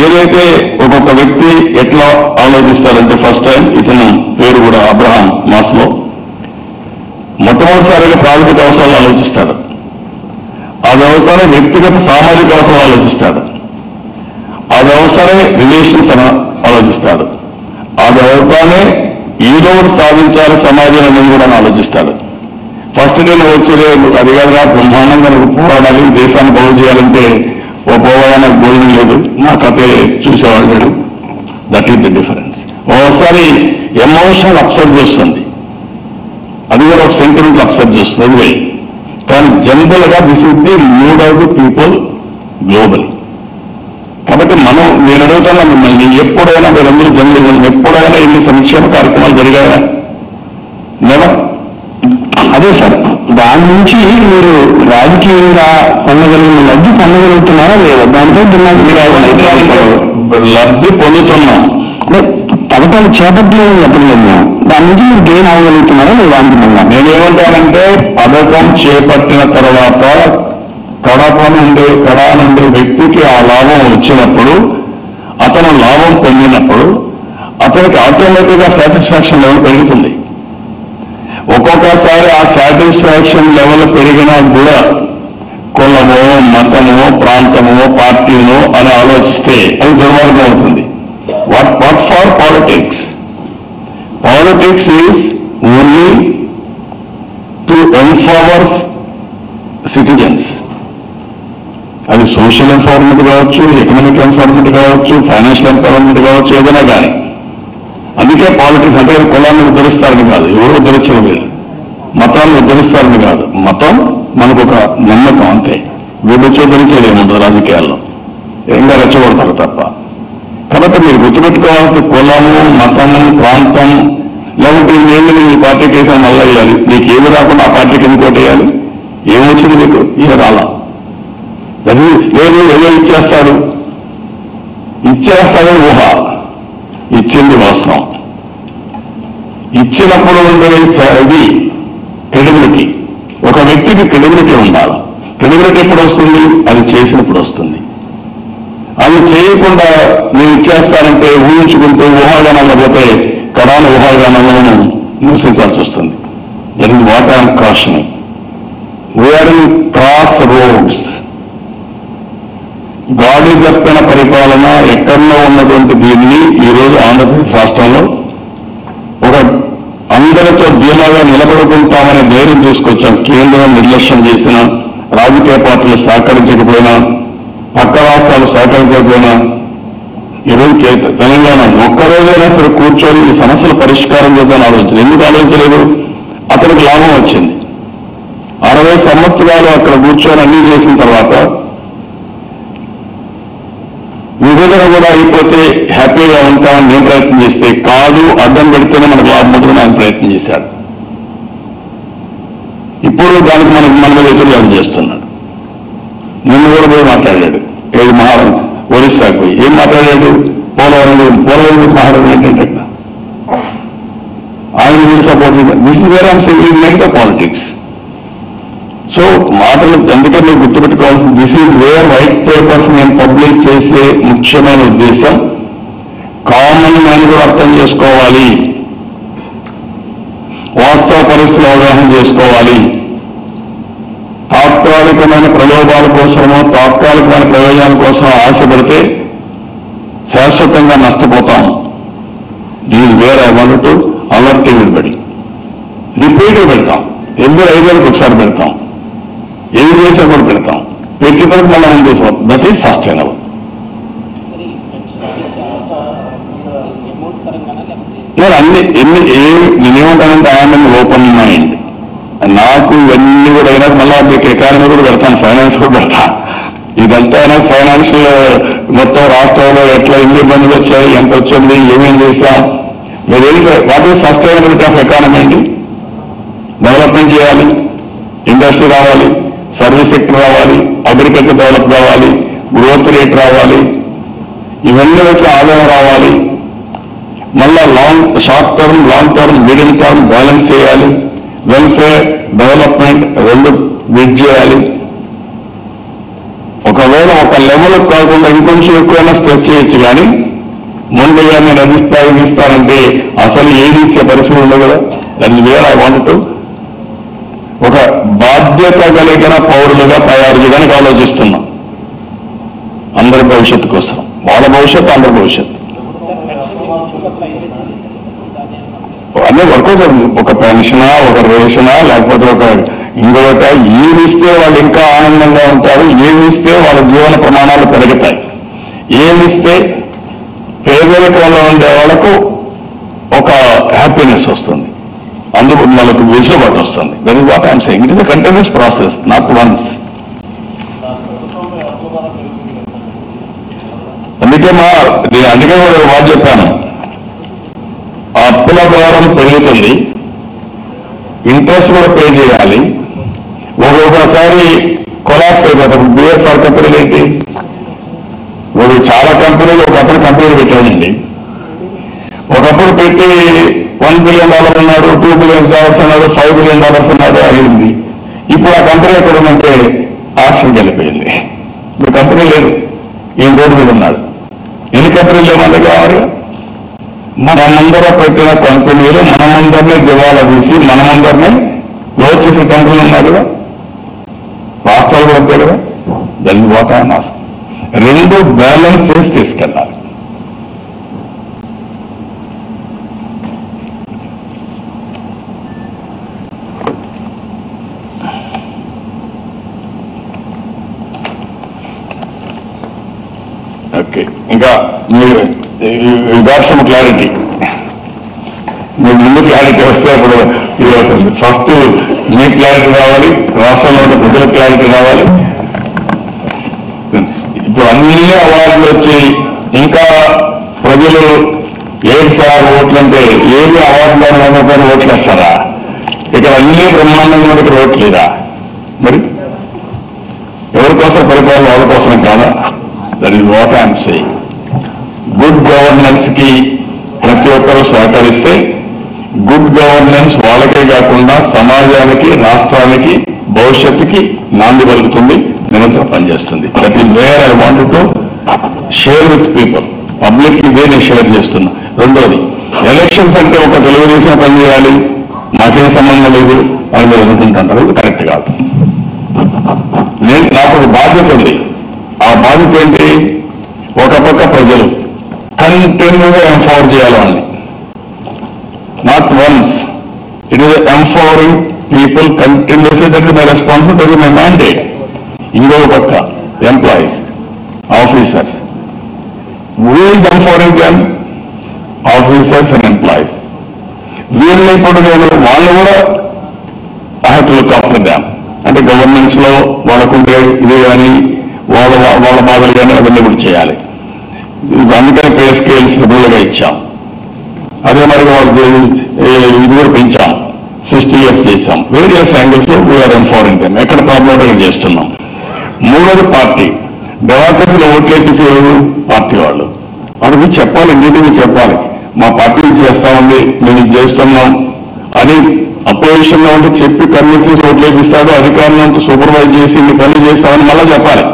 ఏదైతే ఒక్కొక్క వ్యక్తి ఎట్లా ఆలోచిస్తారంటే, ఫస్ట్ టైం ఇతను పేరు కూడా అబ్రహాం మాస్లో, మొట్టమొదటిసారిగా ప్రాథమిక అవసరాలు ఆలోచిస్తాడు. అది అవసరం వ్యక్తిగత సామాజిక అవసరాలు ఆలోచిస్తాడు. అది అవసరమే రిలేషన్స్ అని ఆలోచిస్తాడు. అది అవసరమే ఏదో ఒకటి సాధించాలి సమాజం అనేది కూడా ఆలోచిస్తాడు. ఫస్ట్ నేను వచ్చేదే అది కాదుగా బ్రహ్మాండంగా నాకు పోరాడాలి, దేశాన్ని బాగు చేయాలంటే ఓ పోవాలా, నాకు భోజనం లేదు, నా కథే చూసేవాడు లేడు. That is the difference. ఓసారి ఎమోషనల్ అప్సెట్ చేస్తుంది, అది కూడా ఒక సెంటిమెంట్ అప్సెట్ చేస్తుంది. కానీ జనరల్ గా this is the mood of the people global. కాబట్టి నేను అడుగుతున్నా మిమ్మల్ని, ఎప్పుడైనా మీరందరూ జనరల్ ఎప్పుడైనా ఎన్ని సంక్షేమ కార్యక్రమాలు జరిగాయా? నెవర్. అదే సార్, దాని నుంచి మీరు రాజకీయంగా పొందగలిగిన లబ్ధి పొందగలుగుతున్నారా లేదా? దాంతో లబ్ధి పొందుతున్నాం. పథకాలు చేపట్టలేదు చెప్పలేదు, దాని నుంచి మీరు గెయిన్ అవ్వగలుగుతున్నారా లేదా అంటున్నా. నేనేమంటానంటే, పథకం చేపట్టిన తర్వాత కడా నుండి వ్యక్తికి ఆ లాభం వచ్చినప్పుడు, అతను లాభం పొందినప్పుడు అతనికి ఆటోమేటిక్ గా సాటిస్ఫాక్షన్ లెవెల్ పెరుగుతుంది. ఒక్కొక్కసారి ఆ సాటిస్ఫాక్షన్ లెవెల్ పెరిగినా కూడా కులమో, మతమో, ప్రాంతమో, పార్టీనో అని ఆలోచిస్తే అది దుర్మార్గం అవుతుంది. What for politics? Politics is only to empower citizens. అది సోషల్ ఎంపవర్మెంట్ కావచ్చు, ఎకనామిక్ ఎంపవర్మెంట్ కావచ్చు, ఫైనాన్షియల్ ఎంపవర్మెంట్ కావచ్చు, ఏదైనా కానీ. అందుకే పాలిటిక్స్ అంటే కులాన్ని ఉద్ధరిస్తారని కాదు, ఎవరు ఉద్ధరించడం లేదు. మతాన్ని ఉద్ధరిస్తారని కాదు, మతం మనకు ఒక నమ్మకం అంతే. వీళ్ళు ఉద్ధరించేది ఏముంటుంది రాజకీయాల్లో, ఇంకా రెచ్చగొడతారు తప్ప. కాబట్టి మీరు గుర్తుపెట్టుకోవాల్సిన కులము, మతము, ప్రాంతం లేకపోతే నేను ఈ పార్టీకి వేసాను మళ్ళీ వేయాలి, నీకు ఏమి రాకుండా ఆ పార్టీకి ఎందుకు వేయాలి? ఏమొచ్చింది నీకు? ఏ రాలా? లేదు ఏదో ఇచ్చేస్తాడు ఊహ, ఇచ్చింది వాస్తవం. ఇచ్చినప్పుడు ఉండే ఇది క్రెడిబిలిటీ. ఒక వ్యక్తికి క్రెడిబిలిటీ ఉండాలి. క్రెడిబిలిటీ ఎప్పుడు వస్తుంది? అది చేసినప్పుడు వస్తుంది. అది చేయకుండా నేను ఇచ్చేస్తానంటే ఊహించుకుంటూ ఊహాగానాల్లో పోతే కడాన ఊహాగానాలను నివసించాల్సి వస్తుంది. That is what I'm cautioning. We are in cross roads. గాడి చెప్పిన పరిపాలన ఎక్కడో ఉన్నటువంటి దీన్ని ఈరోజు ఆంధ్రప్రదేశ్ రాష్ట్రంలో ఒక అందరితో ధీమాగా నిలబడుకుంటామనే ధైర్యం తీసుకొచ్చాం. కేంద్రం నిర్లక్ష్యం చేసిన, రాజకీయ పార్టీలు సహకరించకపోయినా, పక్క రాష్ట్రాలు సహకరించకపోయినా, ఈరోజు తెలంగాణ ఒక్కరోజైనా సరే కూర్చొని ఈ సమస్యల పరిష్కారం చేద్దామని ఆలోచించలేదు. ఎందుకు ఆలోచించలేదు? అతనికి లాభం వచ్చింది. 60 సంవత్సరాలు అక్కడ కూర్చొని అన్ని చేసిన తర్వాత విభజన కూడా అయిపోతే హ్యాపీగా ఉంటామని నేను ప్రయత్నం చేస్తే కాదు, అడ్డం పెడితేనే మనకు లాభం ఉంటుందని ఆయన ప్రయత్నం చేశాడు. ఇప్పుడు దానికి మన మీద ఎదురు చేస్తున్నాడు. నిన్ను కూడా పోయి మాట్లాడాడు. ఏది ఒరిస్సాకు పోయి ఏం మాట్లాడాడు? పోలవరం గురించి మాట్లాడడం ఏంటంటే ఆయన వీళ్ళు support. This is where I'm saying negative politics. So మాటలు అందుకని మీరు గుర్తుపెట్టుకోవాల్సింది, this is where white papers నేను పబ్లిక్ చేసే ముఖ్యమైన ఉద్దేశం కామన్ మ్యాన్ కూడా అర్థం చేసుకోవాలి, వాస్తవ పరిస్థితులు అవగాహన చేసుకోవాలి. తాత్కాలికమైన ప్రలోభాల కోసమో తాత్కాలికమైన ప్రయోజనాల కోసం ఆశపడితే శాశ్వతంగా నష్టపోతాం. దీని where I want to alert everybody. రిపీట్గా పెడతాం, ఎవ్రీ 5 ఏళ్ళకి ఒకసారి పెడతాం, ఏం చేసా కూడా పెడతాం, పెట్టుబడి మళ్ళీ మనం చేసుకోవాలి. That is sustainable. నేను నేనేమంటానంటే ఐఎమ్ ఓపెన్ మైండ్. నాకు ఇవన్నీ కూడా అయినా మళ్ళీ మీకు ఎకానమీ కూడా పెడతాను, ఫైనాన్స్ కూడా పెడతాను. ఇదంతా అయినా ఫైనాన్షియల్ మొత్తం రాష్ట్రంలో ఎట్లా ఎన్ని ఇబ్బందులు వచ్చాయి, ఎంత వచ్చింది, ఏమేం చేశాం, మీరు what is sustainability of economy అండి. డెవలప్మెంట్ చేయాలి, ఇండస్ట్రీ రావాలి, సర్వీస్ సెక్టర్ రావాలి, అగ్రికల్చర్ డెవలప్ కావాలి, గ్రోత్ రేట్ రావాలి, ఇవన్నీ వచ్చి ఆదాయం రావాలి. మళ్ళా short term, long term, medium term balance చేయాలి. వెల్ఫేర్, డెవలప్మెంట్ రెండు బిడ్ చేయాలి. ఒకవేళ ఒక లెవెల్ కాకుండా ఇంకొంచెం ఎక్కువైనా స్ట్రెచ్ చేయొచ్చు, కానీ ముందుగా నేను అది స్థాయికి ఇస్తానంటే అసలు ఏది ఇచ్చే పరిస్థితి ఉండదు కదా. దాని వేర్ ఐ వాంట్ టు ఒక బాధ్యత కలిగిన పౌరులుగా తయారు చేయడానికి ఆలోచిస్తున్నాం. అందరి భవిష్యత్తు కోసం, వాళ్ళ భవిష్యత్తు, అందరి భవిష్యత్తు అన్నీ వర్కౌట్. ఒక పెన్షనా, ఒక రేషనా, లేకపోతే ఒక ఇంకొకట, ఏమిస్తే వాళ్ళు ఇంకా ఆనందంగా ఉంటారు, ఏమిస్తే వాళ్ళ జీవన ప్రమాణాలు పెరుగుతాయి, ఏమిస్తే పేదరికంలో ఉండే వాళ్ళకు ఒక హ్యాపీనెస్ వస్తుంది, అందుకు మనకు వెసులుబాటు వస్తుంది. That is what I'm saying. It is a continuous process, not once. అందుకే వాడు చెప్పాను, ఆ అప్పుల భారం పెరుగుతుంది, ఇంట్రెస్ట్ కూడా పే చేయాలి. ఒక్కొక్కసారి కొలాప్స్ అయిపోతాం. బిఎఫ్ఆర్ కంపెనీలు ఏంటి, చాలా కంపెనీలు ఒకప్పుడు కంపెనీలు పెట్టానండి. ఒకప్పుడు పెట్టి $1 బిలియన్ ఉన్నాడు, $2 బిలియన్ అన్నాడు, $5 బిలియన్ ఉన్నాడు, అయింది. ఇప్పుడు ఆ కంపెనీ ఎక్కడ ఉందంటే ఆప్షన్కి వెళ్ళిపోయింది. ఇప్పుడు కంపెనీ లేదు, ఈయన రోడ్డు మీద ఉన్నాడు. ఎన్ని కంపెనీలు ఏమన్నా కావాలి? మనమందరూ పెట్టిన కంపెనీలు మనమందరినీ దివాలా తీసి మనమందరినీ క్లోజ్ చేసే కంపెనీలు ఉన్నాయి కదా, రాష్ట్రాలు కూడా అంతే కదా. దాన్ని వాటాన్ని ఆస్తి రెండు బ్యాలెన్స్ చేసి తీసుకెళ్ళాలి. ఓకే, ఇంకా మీరు గాట్ సమ్ క్లారిటీ. మీరు ముందు క్లారిటీ వస్తే అప్పుడు ఇది అవుతుంది. ఫస్ట్ మీ క్లారిటీ రావాలి, రాష్ట్రంలో ఉన్న ప్రజలకు క్లారిటీ రావాలి. ఇప్పుడు అన్ని అవార్డులు వచ్చి ఇంకా ప్రజలు ఏడు సార్ ఓట్లు అంటే ఏమి అవార్డులో రూపాయలు ఓట్లు వేస్తారా? ఇక్కడ అన్ని బ్రహ్మాండంగా ఇక్కడ ఓట్లు లేదా? మరి ఎవరి కోసం పరిపాలన? వాళ్ళ కోసమే కాదా? That is what I'm saying. Good governance కి ప్రతి ఒక్కరూ సహకరిస్తే గుడ్ గవర్నెన్స్ వాళ్ళకే కాకుండా సమాజానికి, రాష్ట్రానికి, భవిష్యత్తుకి నాంది పలుకుతుంది, నిరంతరం పనిచేస్తుంది. That is wear I want to share with people. Public ఇదే నేను షేర్ చేస్తున్నా. రెండోది, ఎలక్షన్స్ అంటే ఒక తెలుగుదేశం పనిచేయాలి, నాకేం సంబంధం లేదు అని మీరు అనుకుంటుంటారు. కరెక్ట్ కాదు. నాకు ఒక బాధ్యత ఉంది. ఆ బాధ్యత ఏంటి? ఒక పక్క ప్రజలు కంటిన్యూగా ఎంపవర్ చేయాలని, not once. It is empowering people continuously. That is my responsibility, that is my mandate. ఇంకో పక్క employees, officers. Who is empowering them? Officers and employees. వీళ్ళని ఇప్పుడు నేను వాళ్ళు కూడా I have to look after them. అంటే governance లో వాళ్ళకుండే ఇది కానీ వాళ్ళ బాధలు కానీ అవన్నీ కూడా చేయాలి. అందుకని పే స్కేల్స్ రెగ్యులర్గా ఇచ్చాం. అదే మరి వాళ్ళకి ఇది కూడా పెంచాం. సో 60 years చేసాం. వేరియస్ యాంగిల్స్ లో వీఆర్ ఎన్ఫోరింగ్ దెమ్. ఎక్కడ ప్రాబ్లం చేస్తున్నాం. మూడోది పార్టీ. డెమోక్రసీలో ఓట్లేపించేవారు పార్టీ వాళ్ళు. వాళ్ళకి చెప్పాలి, ఇంటికి చెప్పాలి, మా పార్టీ చేస్తామండి, మేము ఇది చేస్తున్నాం అని. అపోజిషన్ లో ఉంటే చెప్పి కన్విన్స్ ఓట్లేపిస్తాడు, అధికారంలో ఉంటే సూపర్వైజ్ చేసి ఇన్ని పనులు చేస్తామని మళ్ళా చెప్పాలి.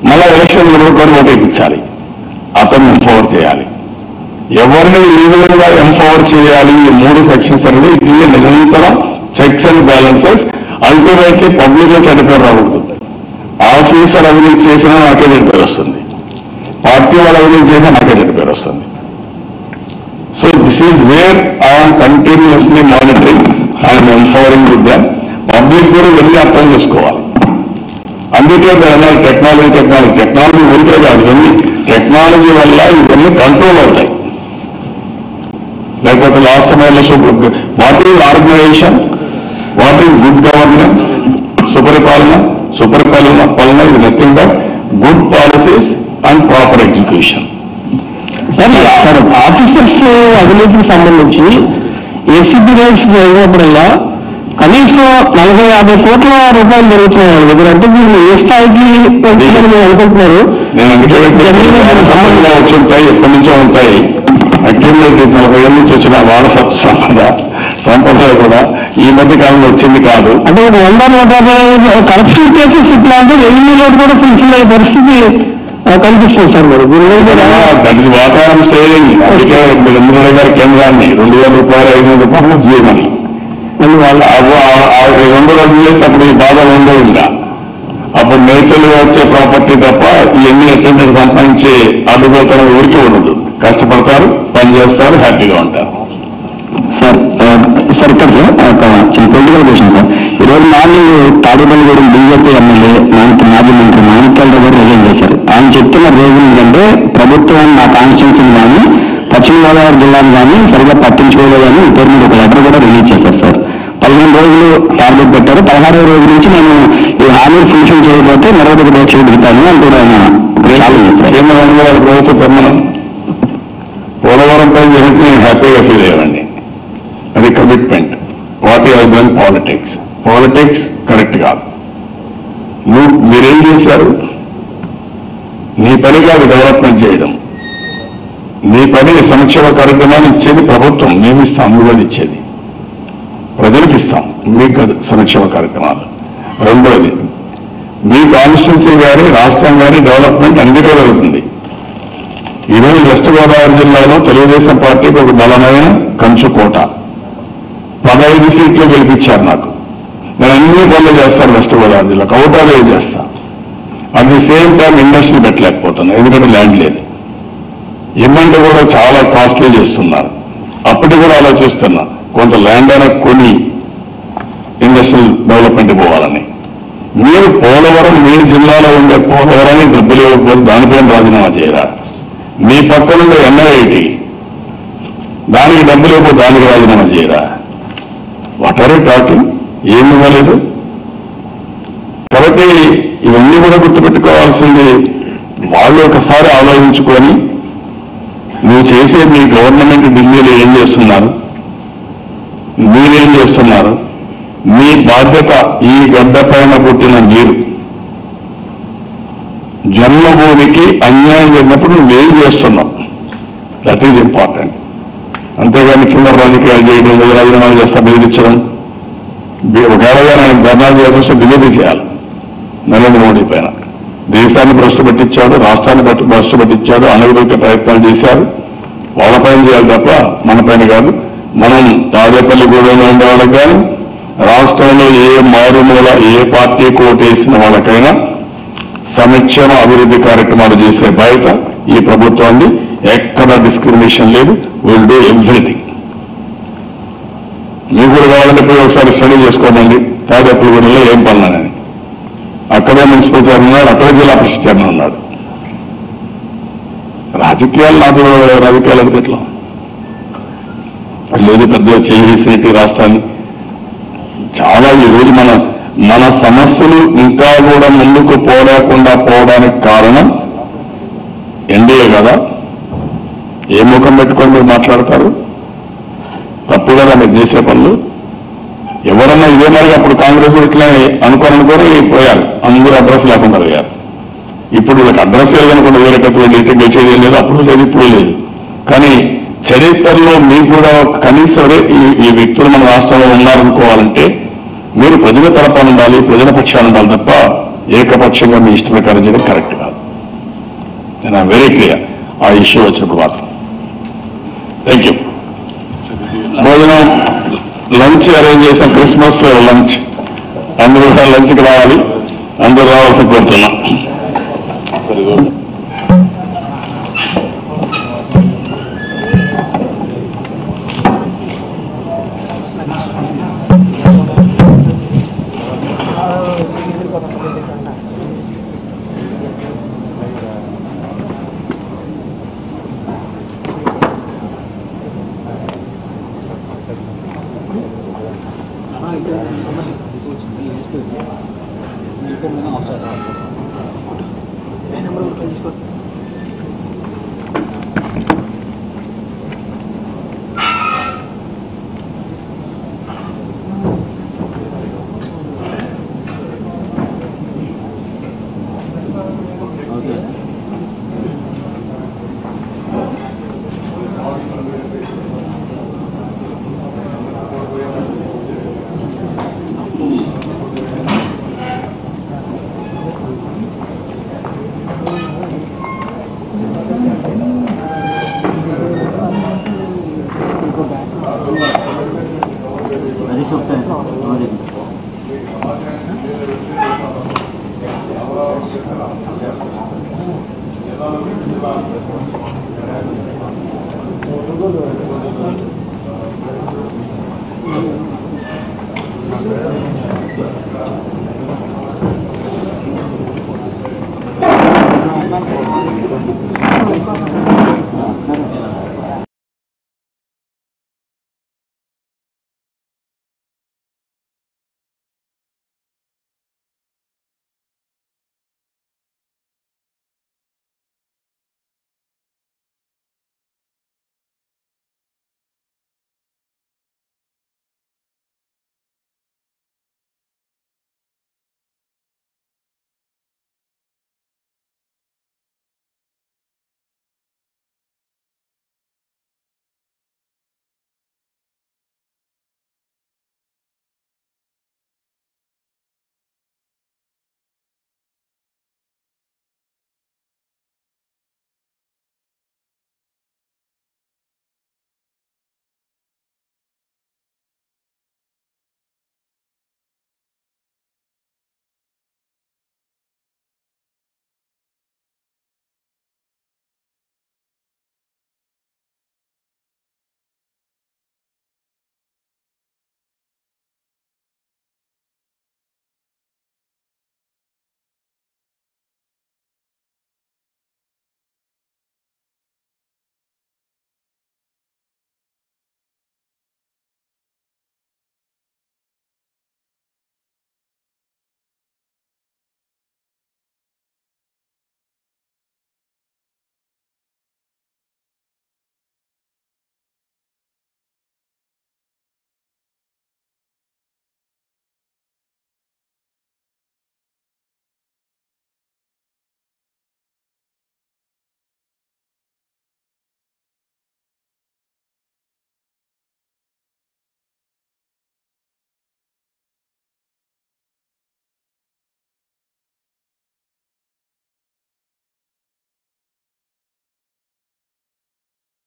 మళ్ళా ఎలక్షన్ కూడా ఓటేపించాలి. అతన్ని ఎంపవర్ చేయాలి. ఎవరిని ఈ విధంగా ఎంపవర్ చేయాలి, ఈ 3 సెక్షన్స్ అనేది ఇది నిరంతరం checks and balances. Ultimately public లో చెడ్డపేరు రాకూడదు. ఆఫీసర్ అవినీతి చేసినా నాకే చెడ్డపేరు వస్తుంది, పార్టీ వాళ్ళు అవినీతి చేసినా నాకే చెడ్డపేరు వస్తుంది. So this is where I'm continuously monitoring and empowering with them. Public కూడా వెళ్ళి అర్థం చేసుకోవాలి. అందుకే టెక్నాలజీ ఊరికే కాదు, ఇవన్నీ టెక్నాలజీ వల్ల ఇవన్నీ కంట్రోల్ అవుతాయి. లేకపోతే లాస్ట్ మైల్లో what is organisation, what is good governance, సుపరిపాలన ఇది nothing but good policies and proper execution. Sir officers అవినీతికి సంబంధించి ఏసీబీ రైట్స్ జరిగినప్పుడల్లా కనీసం 40-50 కోట్ల రూపాయలు జరుగుతున్నాయి వాళ్ళ దగ్గర. అంటే వీళ్ళు ఏ స్థాయికి అనుకుంటున్నారు? నేను సంబంధంగా వచ్చి ఉంటాయి, ఎప్పటి నుంచో ఉంటాయి. అక్యుములేటెడ్ 40 ఏళ్ళ నుంచి వచ్చిన వారసత్వ సంపద కూడా ఈ మధ్య కాలంలో వచ్చింది కాదు. అంటే 100-150 కరప్షన్ కేసెస్ ఇట్లాంటి రెవెన్యూలో కూడా ఫుల్ఫిల్ అయ్యే పరిస్థితి కనిపిస్తుంది సార్. మరి దానికి వాతావరణం సేవింగ్. అందుకే చంద్రబాబు గారి కేంద్రాన్ని 2000 రూపాయలు 500 రూపాయలు చేయమని వాళ్ళు 2 రోజులు చేస్తే అప్పుడు ఈ బాధ ఉండవు. ఇంకా అప్పుడు నేచర్గా వచ్చే ప్రాపర్టీ తప్ప ఇవన్నీ ఎట్లా సంపాదించే అడ్డుకోవడం ఊరికి ఉండదు. కష్టపడతారు, పని చేస్తారు, హ్యాపీగా ఉంటారు. సార్ ఇక్కడ చిన్న పొలిటికల్ క్వశ్చన్ సార్. ఈరోజు మార్నింగ్ తాడేపల్లిగూడెం బీజేపీ ఎమ్మెల్యే మాజీ మంత్రి మాణిక్యాలరావు గారు రిజైన్ చేశారు. ఆయన చెప్తున్న రీజన్ ఏంటంటే ప్రభుత్వం నా కాన్స్టిట్యూన్సీని కానీ పశ్చిమ గోదావరి జిల్లాను కానీ సరిగ్గా పట్టించుకోలేదని ఈ పేరు మీద ఒక లెటర్ కూడా రిలీజ్ చేశారు సార్. 15 రోజులు టార్గెట్ పెట్టారు. 16వ రోజు నుంచి నేను ఈ హామీలు ఫంక్షన్ చేయకపోతే నిరవధిక దీక్ష దిగుతాను అని కూడా ఆయన ప్రభుత్వ పెమ్మనం పోలవరం పై జరిగితే నేను హ్యాపీగా ఫీల్ అయ్యానండి. అది commitment. What is done politics correct కాదు. మీరేం చేశారు? నీ పని కాదు డెవలప్మెంట్ చేయడం, నీ పని సంక్షేమ కార్యక్రమాలు ఇచ్చేది ప్రభుత్వం. మేము ఇస్తాం, నువ్వు ఇచ్చేది ప్రజలకు ఇస్తాం, మీకు కాదు సంక్షేమ కార్యక్రమాలు. రెండోది, మీ కాన్స్టిట్యున్సీ కానీ రాష్ట్రం కానీ డెవలప్మెంట్ అందుకే జరుగుతుంది. ఈరోజు వెస్ట్ గోదావరి జిల్లాలో తెలుగుదేశం పార్టీకి ఒక బలమైన కంచుకోట. 15 సీట్లు గెలిపించారు నాకు. నేను అన్ని పనులు చేస్తాను వెస్ట్ గోదావరి జిల్లాకు, అవుటాలే చేస్తా. At the same time industry పెట్టలేకపోతున్నాను, ఎందుకంటే ల్యాండ్ లేదు. ఇమ్మంటే కూడా చాలా కాస్ట్లీ చేస్తున్నారు. అప్పటికి కూడా ఆలోచిస్తున్నా కొంత ల్యాండ్ అయినా కొని ఇండస్ట్రియల్ డెవలప్మెంట్ పోవాలని. మీరు పోలవరం, మీ జిల్లాలో ఉండే పోలవరాన్ని డబ్బులు ఇవ్వకపోతే దానిపైన రాజీనామా చేయరా? మీ పక్కనుండే ఎన్ఐఐటి దానికి డబ్బులు ఇవ్వకపోతే దానికి రాజీనామా చేయరా? What are you talking? ఏమి ఇవ్వలేదు. కాబట్టి ఇవన్నీ కూడా గుర్తుపెట్టుకోవాల్సింది. వాళ్ళు ఒకసారి ఆలోచించుకొని నువ్వు చేసే మీ గవర్నమెంట్ ఢిల్లీలో ఏం చేస్తున్నారు, మీరేం చేస్తున్నారు, మీ బాధ్యత. ఈ గడ్డ పైన పుట్టిన మీరు జన్మభూమికి అన్యాయం జరిగినప్పుడు నువ్వేం చేస్తున్నావు, దట్ ఈజ్ ఇంపార్టెంట్. అంతేగాని చిన్న రాజకీయాలు చేయడం, రాజీనామాలు చేస్తా బెదిరించడం. ఒకవేళ ఆయన ధర్నాలు చేస్తే బిజెపి చేయాలి. నరేంద్ర మోడీ పైన దేశాన్ని భ్రష్టు పట్టించాడు, రాష్ట్రాన్ని భ్రష్టు పట్టించాడు, అణగదొక్కే ప్రయత్నాలు చేశారు. వాళ్ళ పైన చేయాలి తప్ప మన పైన కాదు. మనం తాడేపల్లిగూడెంలో ఉండే వాళ్ళకి కానీ రాష్ట్రంలో ఏ మారుమూల ఏ పార్టీ కోటేసిన వాళ్ళకైనా సంక్షేమ అభివృద్ధి కార్యక్రమాలు చేసే బాధ్యత ఈ ప్రభుత్వాన్ని. ఎక్కడ డిస్క్రిమినేషన్ లేదు. Will do everything. మీకు కూడా కావాలంటే పోయి ఒకసారి స్టడీ చేసుకోమండి తాడేపల్లిగూడెంలో ఏం పనులని. అక్కడే మున్సిపల్ చైర్మన్ ఉన్నాడు, అక్కడే జిల్లా పరిషత్ చైర్మన్ ఉన్నాడు. రాజకీయాలు అంటే ఎట్లా లేదు, పెద్ద చేసేటి రాష్ట్రాన్ని చాలా. ఈరోజు మన సమస్యలు ఇంకా కూడా ముందుకు పోలేకుండా పోవడానికి కారణం ఎన్డీఏ కదా. ఏ ముఖం పెట్టుకొని మీరు మాట్లాడతారు? తప్పు కదా మీరు చేసే పనులు. ఎవరన్నా ఇదే మరి అప్పుడు కాంగ్రెస్ ఇట్లా అనుకోని పోయారు, అందరూ అడ్రస్ లేకుండా పోయారు. ఇప్పుడు వీళ్ళకి అడ్రస్ లేదనుకుంటే వేరే కట్టుబడి గెలిచేది లేదు, అప్పుడు లేదు, ఇప్పుడు లేదు. కానీ చరిత్రలో మీకు కూడా కనీసం ఈ వ్యక్తులు మన రాష్ట్రంలో ఉన్నారనుకోవాలంటే మీరు ప్రజల తరపున ఉండాలి, ప్రజల పక్షాన్ని ఉండాలి తప్ప ఏకపక్షంగా మీ ఇష్ట ప్రకారం చేయడం కరెక్ట్ కాదు. నేను వెరీ క్లియర్ ఆ ఇష్యూ వచ్చినప్పుడు మాత్రం. Thank you. భోజనం లంచ్ అరేంజ్ చేసాం, క్రిస్మస్ లంచ్. అందరూ కూడా లంచ్కి రావాలి, అందరూ రావాల్సి కోరుతున్నాం.